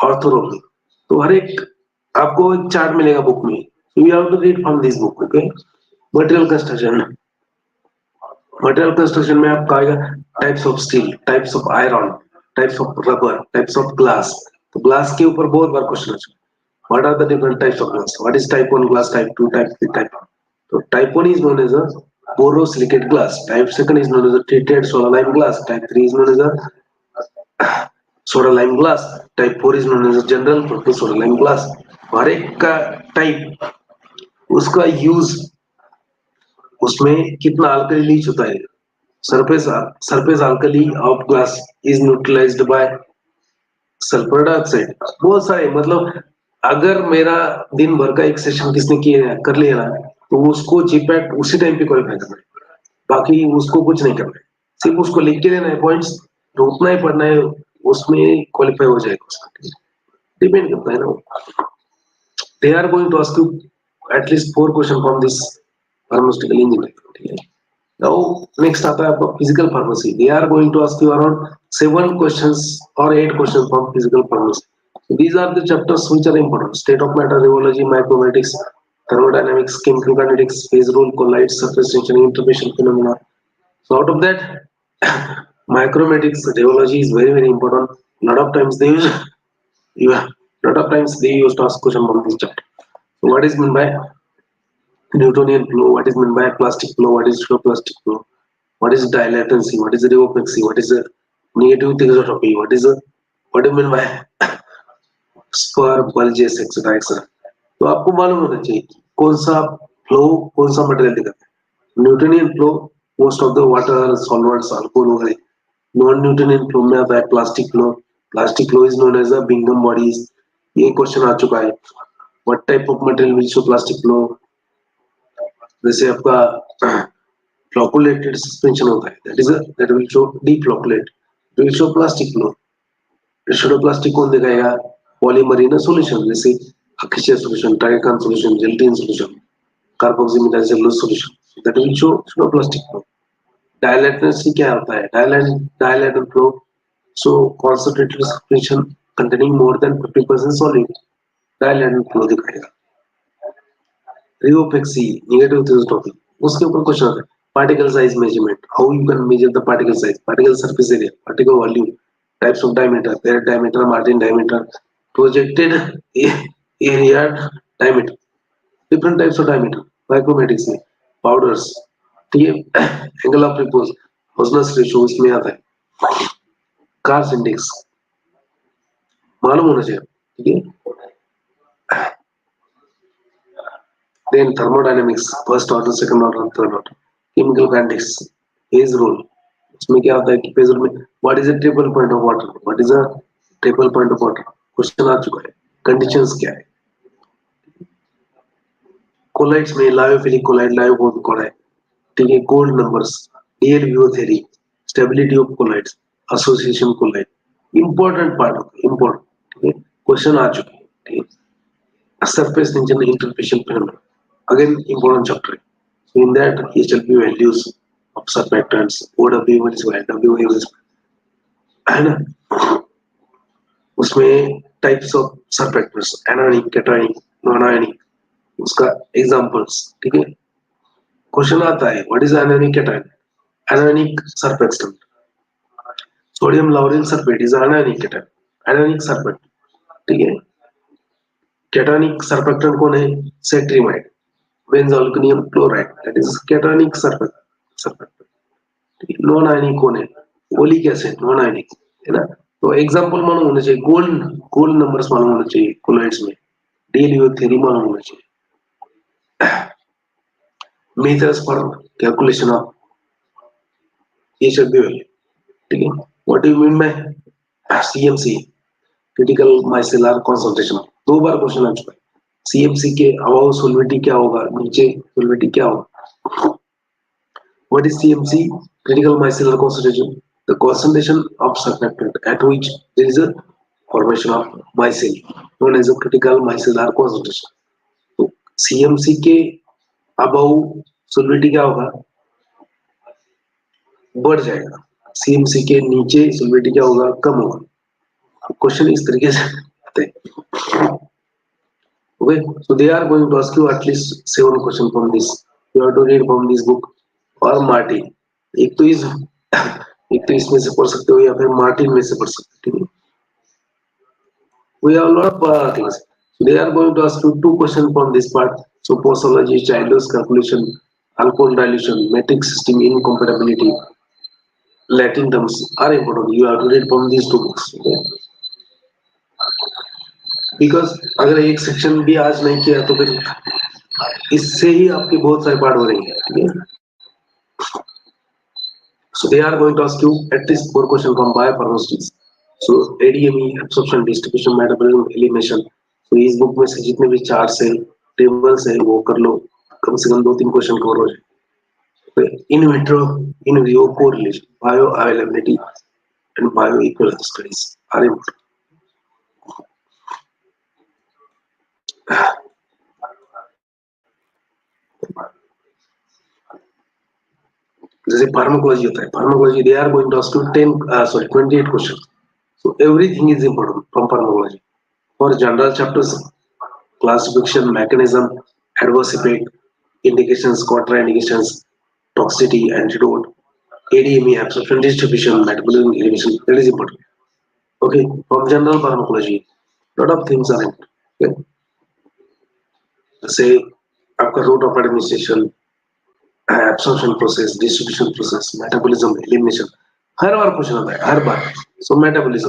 orthorhombic. तो हर एक आपको एक चार्ट मिलेगा बुक में. You have to read from this book. Okay. Material construction में आपका आएगा types of steel, types of iron, types of rubber, types of glass. तो ग्लास के ऊपर बहुत बार क्वेश्चन आ चुका है. What are the different types of glass? What is type 1 glass, type 2, type 3, type 4? तो type 1 is known as a borosilicate glass, type 2 is known as a treated soda lime glass, type 3 is known as a soda lime glass, type 4 is known as a general purpose soda lime glass. हर एक का type, उसका use, उसमें कितना alkali leach होता है. Surface alkali of glass is neutralised by sulphur dioxide. बहुत सारे, मतलब अगर मेरा दिन भर का एक सेशन किसने किया कर लिया ना, तो उसको जीपैट उसी टाइम पे क्वालिफाई करना है. बाकी उसको कुछ नहीं करना है, सिर्फ उसको लिख के देना है पॉइंट्स, तो उतना ही पढ़ना है, उसमें क्वालिफाई हो जाएगा उसका. डिपेंड करता है ना. They are going to ask you at least 4 question from this pharmaceutical engineering. ठीक है. Now next आता है आपका physical pharmacy. They are going to ask you around 7 questions or 8 questions from physical pharmacy. So these are the chapters which are important: state of matter, rheology, micromatics, thermodynamics, chemical kinetics, phase rule, colloids, surface tension, interfacial phenomena. So out of that, micromatics, rheology is very important. Lot of times they use to ask question from this chapter. So what is meant by Newtonian flow? What is meant by plastic flow? What is plastic flow? What is dilatancy? What is rheopexy? What is Negative thixotropy. What do you mean by spur, bulges, etc. etc. तो आपको मालूम होना चाहिए कौन सा flow कौन सा material दिखाता है Newtonian flow most of the water solvents alcohol वगैरह नॉन न्यूटोनियन फ्लो में आता है plastic flow is known as the Bingham bodies ये क्वेश्चन आ चुका है what type of material will show plastic flow जैसे आपका फ्लोकुलेटेड सस्पेंशन होता है that will show deflocculate will show plastic flow plastic कौन दिखाएगा पॉलीमर इन सॉल्यूशन जैसे acacia solution tragacanth solution gelatin solution carboxymethyl cellulose solution that will show plastic flow dilatancy से क्या होता है dilatant flow so concentrated suspension containing more than 50% solid dilatant flow दिखाएगा rheopexy negative thixotropy उसके ऊपर question आता है particle size measurement how you can measure the particle surface area particle volume types of diameter Feret diameter Martin diameter projected area diameter different types of diameter micromeritics में powders ठीक है angle of repose Hausner ratio इसमें आता है cars index मालूम होना चाहिए ठीक है then thermodynamics first order second order third order chemical kinetics phase rule उसमें क्या होता है कि phase rule में what is a triple point of water what is a triple point of water question आ चुका है कंडीशंस क्या है कोलाइड्स में लायोफिलिक कोलाइड लायोफोबिक कोलाइड ठीक है gold numbers DLVO theory stability of colloids association colloid important part of important ठीक है क्वेश्चन आ चुके हैं ठीक है surface tension interfacial phenomena again important chapter so in that HLP values of surfactants OW is LW is है ना उसमें types of surfactants anionic cationic non ionic उसका एग्जांपल्स ठीक है क्वेश्चन आता है what is anionic cation anionic surfactant sodium lauryl sulfate is anionic cation anionic surfactant ठीक है कैटायनिक सरफेक्टेंट कौन है cetrimide benzalkonium chloride that is cationic surfactant non ionic कौन है ओलिक एसिड नॉन आयनिक है ना तो एग्जांपल मालूम होना चाहिए गोल्ड नंबर्स मालूम होना चाहिए कोलाइड्स में डीएलयू थ्योरी मालूम होना चाहिए meters per calculation of HLP value ठीक है what do you mean bye CMC critical micellar concentration दो बार क्वेश्चन आ चुका है सीएमसी के अबाव सोलिबिलिटी क्या होगा नीचे सोलिबिलिटी क्या होगा what is CMC critical micellar concentration the concentration of surfactant at which there is a formation of micelle known as a critical micellar concentration तो सीएमसी के अबाव सोलिबिलिटी क्या होगा बढ़ जाएगा सीएमसी के नीचे सोलिबिलिटी क्या होगा कम होगा क्वेश्चन इस तरीके से आते हैं okay so they are going to ask you at least 7 question from this you have to read from this book or martin एक तो इस एक तो इसमें से पढ़ सकते हो या फिर मार्टिन में से पढ़ सकते हो ठीक है we have a lot of things they are going to ask you 2 questions from this part so posology child dose calculation alcohol dilution metric system incompatibility Latin terms are important you have to read from these 2 books okay? Because अगर एक section भी आज नहीं किया तो फिर इससे ही आपके बहुत सारे पार्ट हो रहे हैं ठीक है so they are going to ask you at least 4 question from biopharmaceutics so ADME absorption distribution metabolism elimination तो इस बुक में से जितने भी चार्ट्स है टेबल्स है वो कर लो कम से कम 2-3 क्वेश्चन कवर हो जाए in vitro in vivo correlation bio availability and bio equivalence studies are important जैसे फार्माकोलॉजी होता है pharmacology they are going to ask you 28 question so everything is important from pharmacology for general chapters classification mechanism adverse effect indications contraindications toxicity antidote ADME absorption distribution metabolism elimination that is important okay from general pharmacology lot of things are important okay जैसे आपका route of administration absorption process, distribution process, metabolism, elimination, हर बार question आता है, हर बार। So metabolism,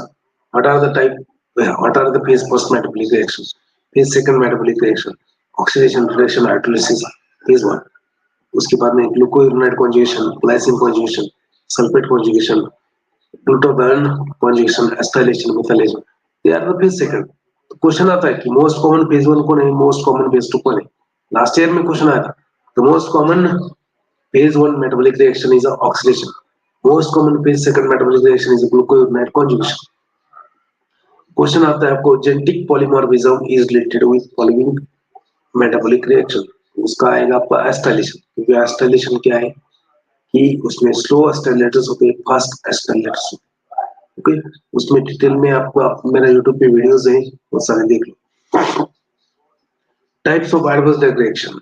what are the type, what are the phase first metabolic reaction, phase second metabolic reaction, oxidation, reduction, hydrolysis, phase one. उसके बाद में glucuronide conjugation, glycine conjugation, sulfate conjugation, glutathione conjugation, acetylation, methylation, they are the phase second. Question आता है कि most common phase one कौन है, most common phase two कौन है। लास्ट ईयर में क्वेश्चन आया था, the most common phase 1 metabolic reaction is oxidation. Most common phase second metabolic reaction is glucoronate conjugation. Question आता है आपको, genetic polymorphism is related with following metabolic reaction. उसका आएगा आपका एस्टाइलेशन, क्योंकि एस्टाइलेशन क्या है कि उसमें स्लो एस्टाइलेटर्स होते हैं, फास्ट एस्टाइलेटर्स होते हैं। ओके, उसमें डिटेल में आपको मेरा यूट्यूब पे वीडियोस हैं, वो सारे देख लो। Types of adverse drug reaction,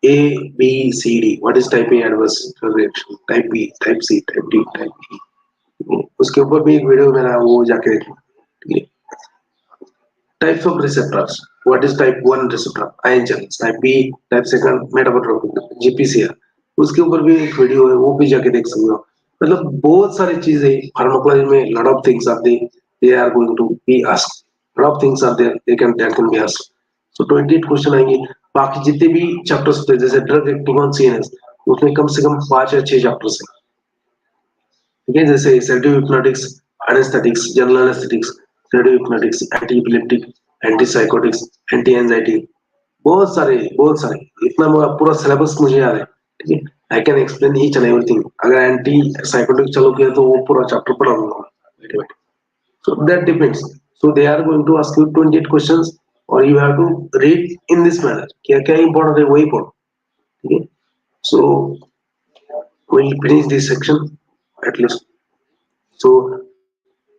A, B, C, D. What is type A adverse reaction? Type B, type C, type D, type E. उसके ऊपर भी एक वीडियो मेरा, वो जाके देखो। ठीक है। Types of receptors. What is type 1 receptor? Ion channels. Type B, type second metabotropic, GPCR. उसके ऊपर भी एक वीडियो है, वो भी जाके देख सकते हो। मतलब बहुत सारी चीजें फार्माकोलॉजी में, lot of things are there, they are going to be asked. Lot of things are there, that can be asked. So 28 question आएंगे। बाकी जितने भी चैप्टर्स होते हैं, जैसे ड्रग एक्टिंग ऑन सीएनएस, उसमें कम से कम 5 या 6 चैप्टर्स हैं। ठीक है, जैसे sedative hypnotics, anaesthetics, general anaesthetics, sedative hypnotics, anti epileptic, anti psychotics, anti anxiety, बहुत सारे। इतना पूरा सिलेबस मुझे याद है। ठीक है, I can explain each and everything. अगर एंटी साइकोटिक चलो किया तो वो पूरा चैप्टर पढ़ा दूंगा। So that depends. So they are going to ask you 28 questions, or you have to read in this manner. क्या क्या important है वही पढ़ो। ठीक है, so we'll finish this section at least. So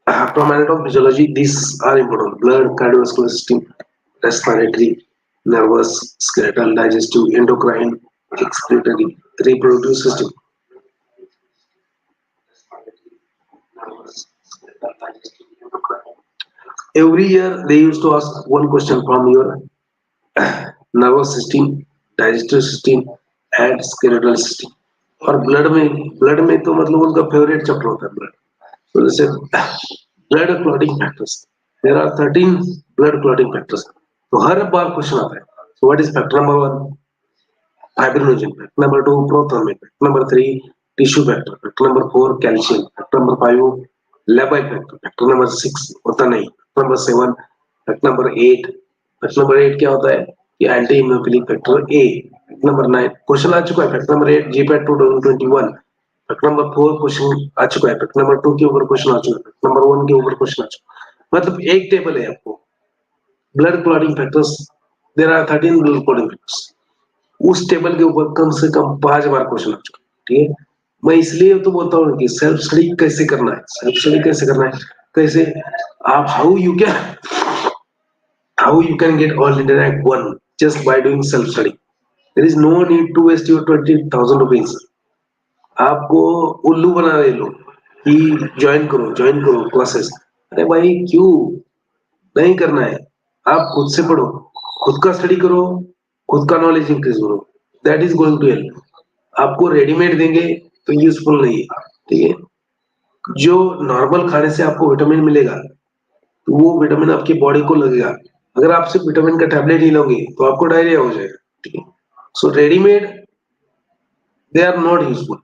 from anatomy physiology, these are important: blood, cardiovascular system, respiratory, nervous, skeletal, digestive, endocrine, excretory, reproductive system. Every year they used to ask one question from your nervous system, digestive system and skeletal system। और blood में तो मतलब उनका favourite chapter होता है blood. तो जैसे blood clotting factors, there are 13 blood clotting factors. तो हर बार क्वेश्चन आता है। So what is factor number 1? Fibrinogen. Factor number 2 prothrombin. Factor number 3 tissue factor. Factor number 4 calcium. Factor number 5 labile factor. Factor number 6 होता नहीं। Factor number 7, factor number 8। Factor number 8 क्या होता है कि anti haemophilic factor A. Factor number 9 question आ चुका है। Factor number 8 GPAT 2021। Factor number 4 question आ चुका है। फैक्टर नंबर 2 के ऊपर क्वेश्चन आ चुका है। फैक्टर नंबर 1 के ऊपर क्वेश्चन आ चुका है। मतलब एक टेबल है आपको blood clotting factors, there are 13 blood clotting factors. उस टेबल के ऊपर कम से कम 5 बार क्वेश्चन आ चुका है। ठीक है, मैं इसलिए तो बोलता हूँ कि सेल्फ स्टडी कैसे करना है, सेल्फ स्टडी कैसे करना है, कैसे आप how you can get all India rank 1 just by doing self study. There is no need to waste your 20,000 rupees. आपको उल्लू बना रहे लोग कि ज्वाइन करो क्लासेस। अरे भाई क्यों नहीं करना है? आप खुद से पढ़ो, खुद का स्टडी करो, खुद का नॉलेज इंक्रीज करो। That is going to help. आपको रेडीमेड देंगे तो यूजफुल नहीं है। ठीक है, जो नॉर्मल खाने से आपको विटामिन मिलेगा, तो वो विटामिन आपकी बॉडी को लगेगा। अगर आप सिर्फ विटामिन का टैबलेट ही लोगे तो आपको डायरिया हो जाएगा। ठीक है, so readymade they are not useful.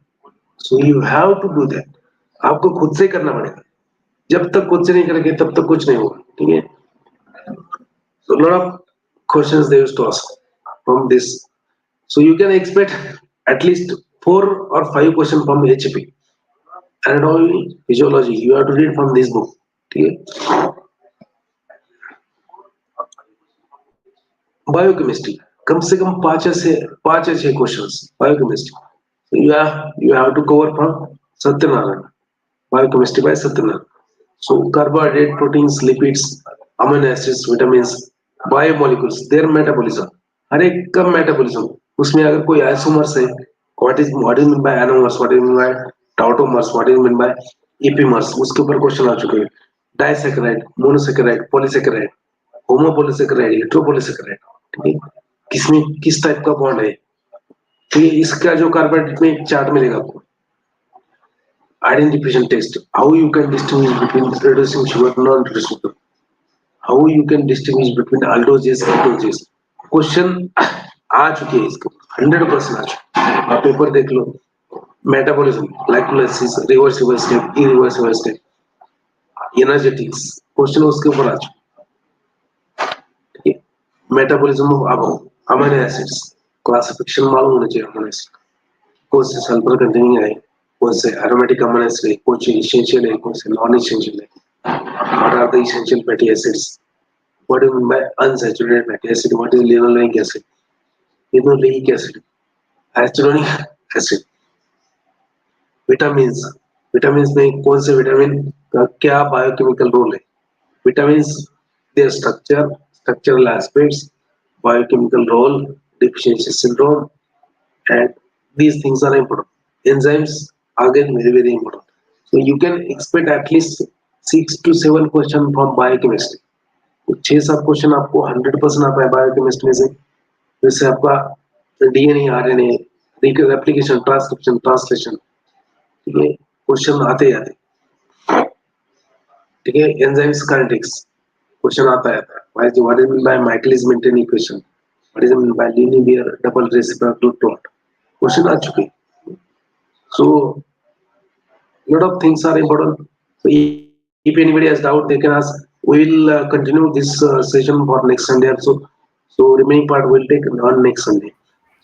So you have to do that. आपको खुद से करना पड़ेगा। जब तक खुद से नहीं करेंगे तब तक कुछ नहीं होगा। ठीक है, so lot of questions they used to ask from this. So you can expect at least 4 or 5 questions from HP। Anatomy, physiology, you have to read from this book। ठीक है, बायोकेमिस्ट्री कम से कम 5 या 6 questions biochemistry. you have to cover from Satyanarayana, biochemistry by Satyanarayana. So carbohydrate, proteins, lipids, amino acids, vitamins, biomolecules, their metabolism, हर एक का metabolism. उसमें अगर कोई आइसोमर्स है, what is meant by anomers, what is meant by tautomers, what is meant by epimers, उसके ऊपर question आ चुके हैं। Disaccharide, monosaccharide, polysaccharide, homopolysaccharide, heteropolysaccharide. ठीक है, किसमें किस टाइप का बॉन्ड है। ठीक है, इसका जो कार्बोहाइड्रेट में चार्ट मिलेगा आपको। identification test. How you can distinguish between reducing sugar and non-reducing sugar. How you can distinguish between aldoses and ketones. Question आ चुके हैं इसको 100% आ चुके हैं. आप पेपर देख लो. Metabolism, glycolysis, reversible step, irreversible step, energetics, question उसके ऊपर आ चुके. Metabolism of amino acids, classification मालूम होना चाहिए अमीनो एसिड. कौन से सल्फर कंटेनिंग है, कौन से एरोमेटिक अमीनो एसिड है, कौन से एसेंशियल है, कौन से नॉन एसेंशियल है. What are the essential fatty acids? What do you mean by unsaturated fatty acid? What is linoleic acid? Linoleic acid, hyaluronic acid. Vitamins, vitamins में कौन से विटामिन का क्या बायोकेमिकल रोल है. Vitamins, their structure, structural aspects, biochemical role, deficiency syndrome, and these things are important. Enzymes, again, very very important. So you can expect at least 6 to 7 question from biochemistry. तो 6-7 question आपको 100% आता है biochemistry से. जैसे आपका DNA, RNA, replication, transcription, translation, ठीक है, question आते ही आते. ठीक है, एंजाइम्स काइनेटिक्स क्वेश्चन आता है. What is mean by Michaelis Menten equation, what is mean by linear double reciprocal plot, question आ चुके. So lot of things are important. So if anybody has doubt, they can ask. We will continue this session for next Sunday also. So remaining part will take on next Sunday.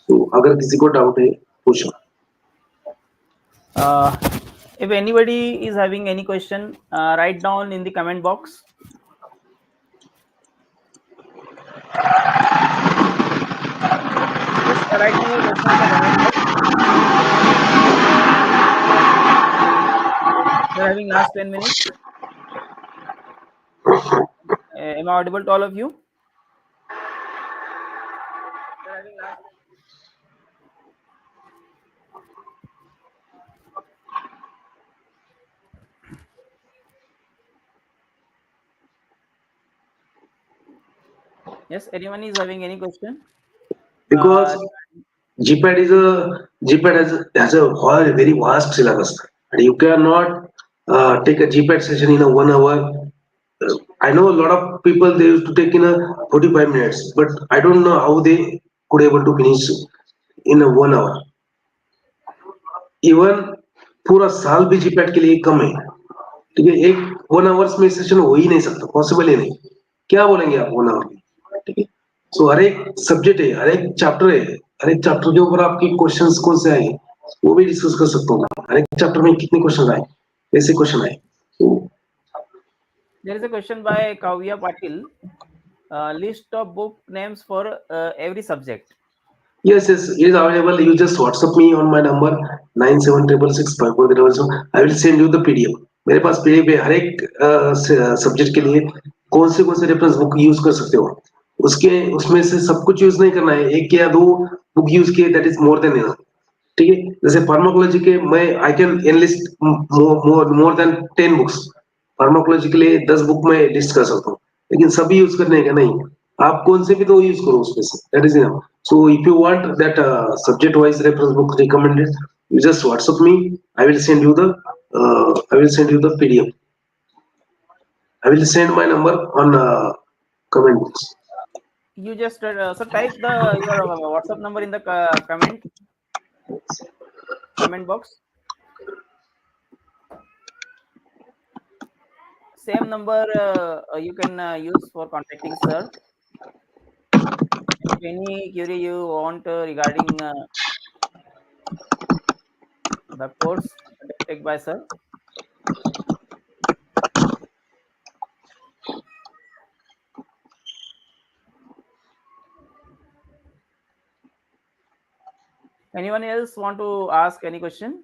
So अगर किसी को doubt है पूछो. If anybody is having any question, write down in the comment box. Just write down your question in the comment box. We're having last 10 minutes. Am I audible to all of you? Yes, anyone is having any question? Because GPAT has a very vast syllabus, and you cannot take a GPAT session in a 1 hour. I know a lot of people they used to take in a 45 minutes, but I don't know how they could able to finish in a 1 hour. Even पूरा साल भी GPAT के लिए कम है. ठीक है, एक 1 hours में सेशन हो ही नहीं सकता, पॉसिबल ही नहीं. क्या बोलेंगे आप 1 आवर में. ठीक है, सो हर एक सब्जेक्ट है, हर एक चैप्टर है, हर एक चैप्टर के ऊपर आपकी क्वेश्चंस कौन से आए वो भी डिस्कस कर सकता हूँ. हर एक चैप्टर में कितने क्वेश्चन आए, कैसे क्वेश्चन आए. There is a question by Kavya Patil. List of book names for every subject. Yes, it is available. You just WhatsApp me on my number 97666547. I will send you the PDF. मेरे पास PDF है. हर एक subject के लिए कौन से reference book use कर सकते हो. उसमें से सब कुछ यूज नहीं करना है. 1 या 2 बुक यूज किए, that is more than enough. ठीक है, जैसे फार्माकोलॉजी के मैं I can enlist more than 10 books. Pharmacology के लिए 10 बुक मैं लिस्ट कर सकता हूँ, लेकिन सभी यूज करने का नहीं. आप कौन से भी तो यूज करो उसमें से, that is enough. So if you want that subject wise reference book recommended, you just WhatsApp me. I will send you the PDF. I will send my number on comment box. You just so type your WhatsApp number in the comment box. Same number you can use for contacting sir. If any query you want regarding the course conducted by sir. Anyone else want to ask any question?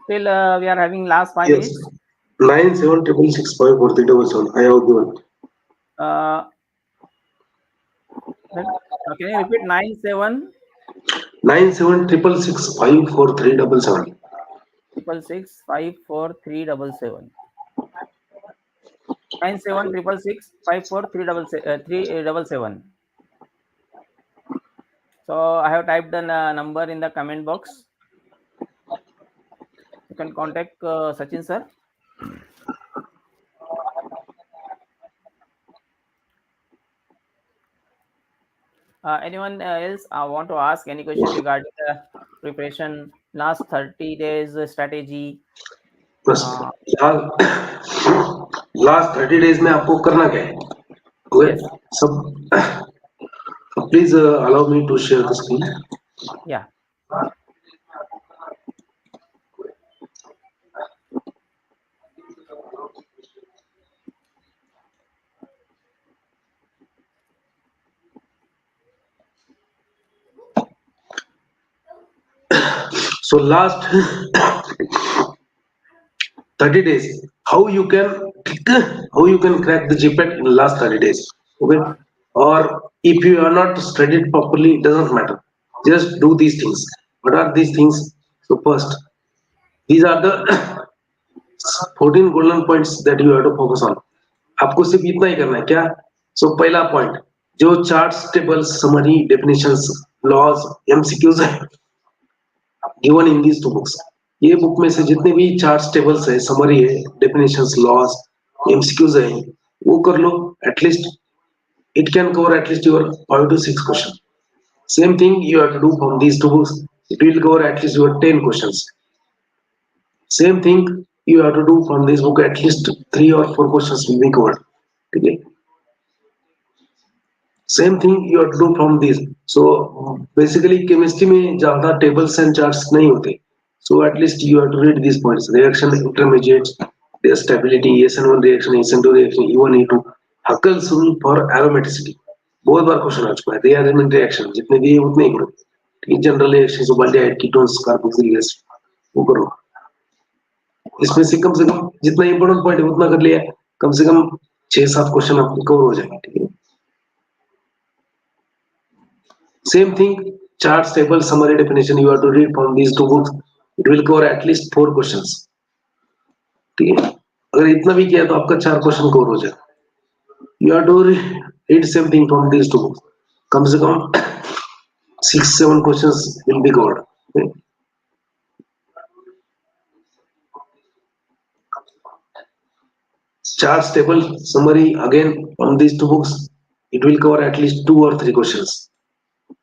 Still, we are having last 5 minutes. 9766654377. I have given. Can you repeat 97? 9766654377. 6654377. 9766654377. So I have typed the number in the comment box. You can contact Sachin sir. Anyone else want to ask any question regarding the preparation last 30 days strategy? बस last 30 days में आपको करना क्या है? Okay Yes. सब please allow me to share the screen. Yeah. So last 30 days, how you can crack the GPAT in last 30 days. Okay, or if you are not studied properly, it doesn't matter. Just do these things. What are these things? So first, these are the 14 golden points that you have to focus on. आपको सिर्फ इतना ही करना है क्या? So पहला point, जो charts, tables, summary, definitions, laws, MCQs है given in these two books. ये बुक में से जितने भी चार्ट्स टेबल्स है, समरी है, डेफिनेशंस, लॉज, एमसीक्यूज है, वो कर लो. At least it can cover at least your 5 to 6 question. Same thing you have to do from these two books. It will cover at least your 10 questions. Same thing you have to do from this book, at least 3 or 4 questions will be covered. Okay, same thing you have to do from this. So basically chemistry में ज्यादा tables and charts नहीं होते. So at least you have to read these points: reaction intermediates, their stability, SN1 reaction, SN2 reaction, E1 E2, Huckel's rule for aromaticity. बहुत बार question आ चुका है. they are in reaction, जितने भी उतने ही करो. ठीक है, general reaction aldehyde, ketones, carboxylic acid, वो करो. इसमें से कम जितना इंपॉर्टेंट पॉइंट है उतना कर लिया, कम से कम 6-7 क्वेश्चन आपको कवर हो जाएंगे. ठीक है, same thing, charts, table, summary, definition, you have to read from these two books. It will cover at least 4 questions. ठीक है, अगर इतना भी किया तो आपका 4 क्वेश्चन कवर हो जाए. You have to read same thing from these two books. कम से कम 6-7 questions will be covered. Okay? Charts, table, summary, again from these two books, it will cover at least 2 or 3 questions.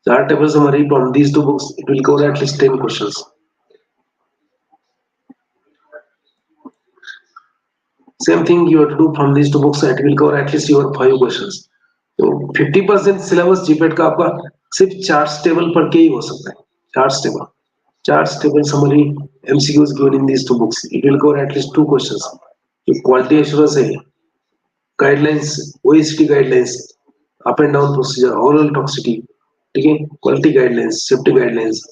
Chart, table, summary from these two books, it will cover at least 10 questions. Same thing you have to do from these two books, it will cover at least your 5 questions. तो 50% syllabus GPAT का आपका सिर्फ charts table पढ़ के ही हो सकता है. Charts table summary, MCQs given in these two books, it will cover at least 2 questions. जो क्वालिटी एश्योरेंस है, guidelines, OST guidelines, up and down procedure, oral toxicity, ठीक है, quality guidelines, safety guidelines,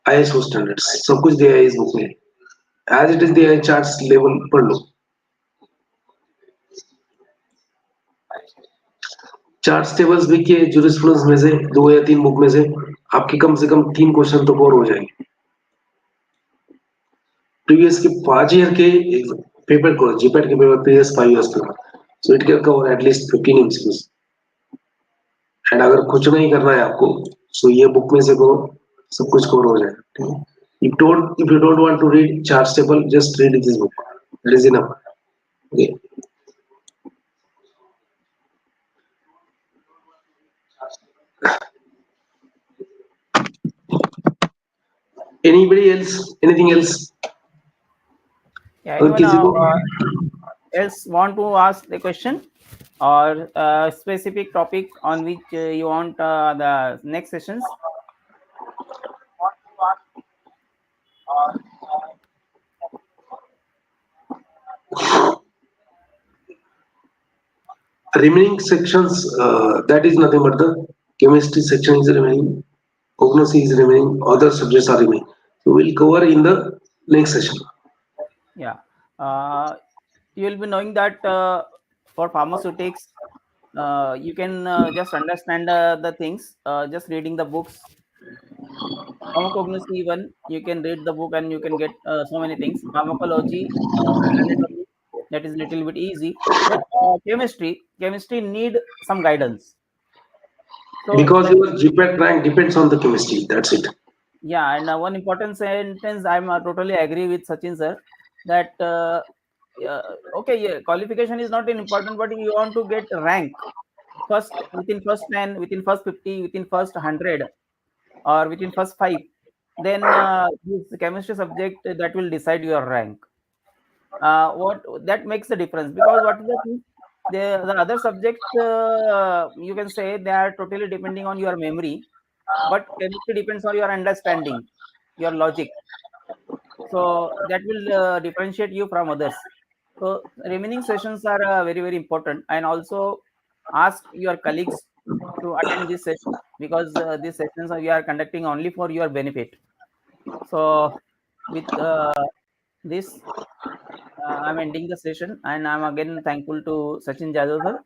ISO standards, सब कुछ दिया है इस book में. एज इट इज दिया है, चार्ट्स लेवल पढ़ लो. चार्ट्स टेबल्स भी के जूरिस्प्रूडेंस में से 2 या 3 बुक में से आपके कम से कम 3 क्वेश्चन तो कवर हो जाएंगे. प्रीवियस के 5 ईयर के पेपर को, जीपैट के paper, previous 5 years paper, so it can cover at least 15 MCQs. And अगर कुछ नहीं करना है आपको, सो ये बुक में से करो, सब कुछ कवर हो जाएगा. ठीक है, if you don't want to read charts table, just read this book, that is enough. Okay, anybody else, anything else? Yeah, अगर anyone किसी को else want to ask the question or specific topic on which you want the next sessions? remaining sections, that is nothing but the chemistry section is remaining, cognosy is remaining, other subjects are remaining. So we'll cover in the next session. Yeah, you will be knowing that for pharmaceutics, you can just understand the things just reading the books, Pharmacognosy one, you can read the book and you can get so many things. Pharmacology, anatomy, that is little bit easy. But chemistry need some guidance. So Because that your GPAT rank depends on the chemistry. That's it. yeah, and one important sentence I'm totally agree with Sachin sir that okay, yeah, qualification is not important, but you want to get rank first within first 10, within first 50, within first 100, or within first 5, then this chemistry subject that will decide your rank. What that makes the difference, because what is the thing, the other subjects you can say they are totally depending on your memory, but chemistry depends on your understanding, your logic. So that will differentiate you from others. So remaining sessions are very important, and also ask your colleagues to attend this session, because these sessions we are conducting only for your benefit. So with this, I'm ending the session, and I'm again thankful to Sachin Jadhav sir.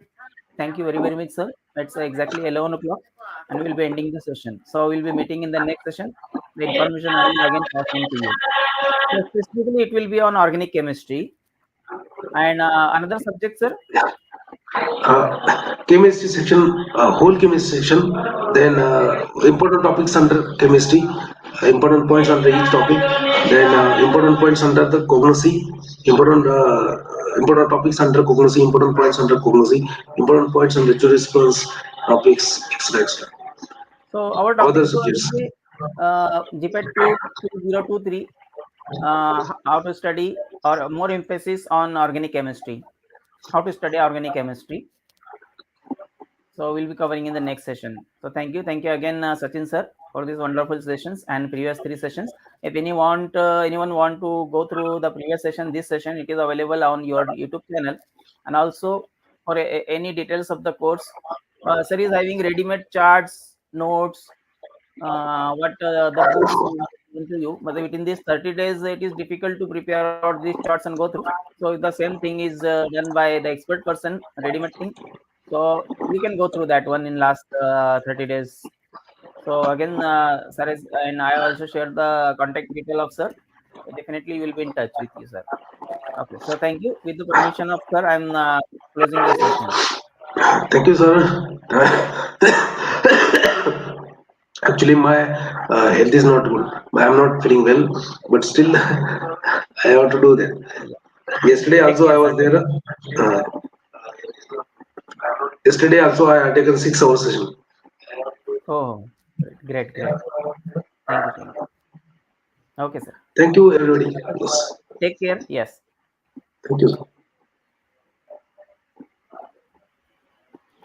Thank you very much, sir. It's exactly 11 o'clock, and we'll be ending the session. So we'll be meeting in the next session. The information I will again pass on to you. So specifically, it will be on organic chemistry, and another subject, sir. Chemistry section, whole chemistry section, then important topics under chemistry, important points under each topic, then important points under the cognosy, important topics under cognosy, important points under cognosy, important points under jurisprudence topics, etc. etc. So our Other topics will subjects. be GPAT 2023, how to study, or more emphasis on organic chemistry, how to study organic chemistry. So we'll be covering in the next session. So thank you again, Sachin sir, for these wonderful sessions and previous 3 sessions. If anyone want to go through the previous session, this session, it is available on your YouTube channel, and also for any details of the course, sir is having ready-made charts, notes, what the books we have given to you. But within these 30 days, it is difficult to prepare all these charts and go through. So the same thing is done by the expert person, ready-made thing. So you can go through that one in last 30 days. So again, sir is, and I also share the contact detail of sir. So definitely we will be in touch with you, sir. Okay. So thank you. With the permission of sir, I'm closing the session. Thank you, sir. Actually, my health is not good. I'm not feeling well, but still, I want to do that. Yesterday Take also care, I sir. was there. Uh, Yesterday also I had taken 6 hours session. Oh, great. Thank you. Okay, sir. Thank you, everybody. Yes. Take care. Yes. Thank you.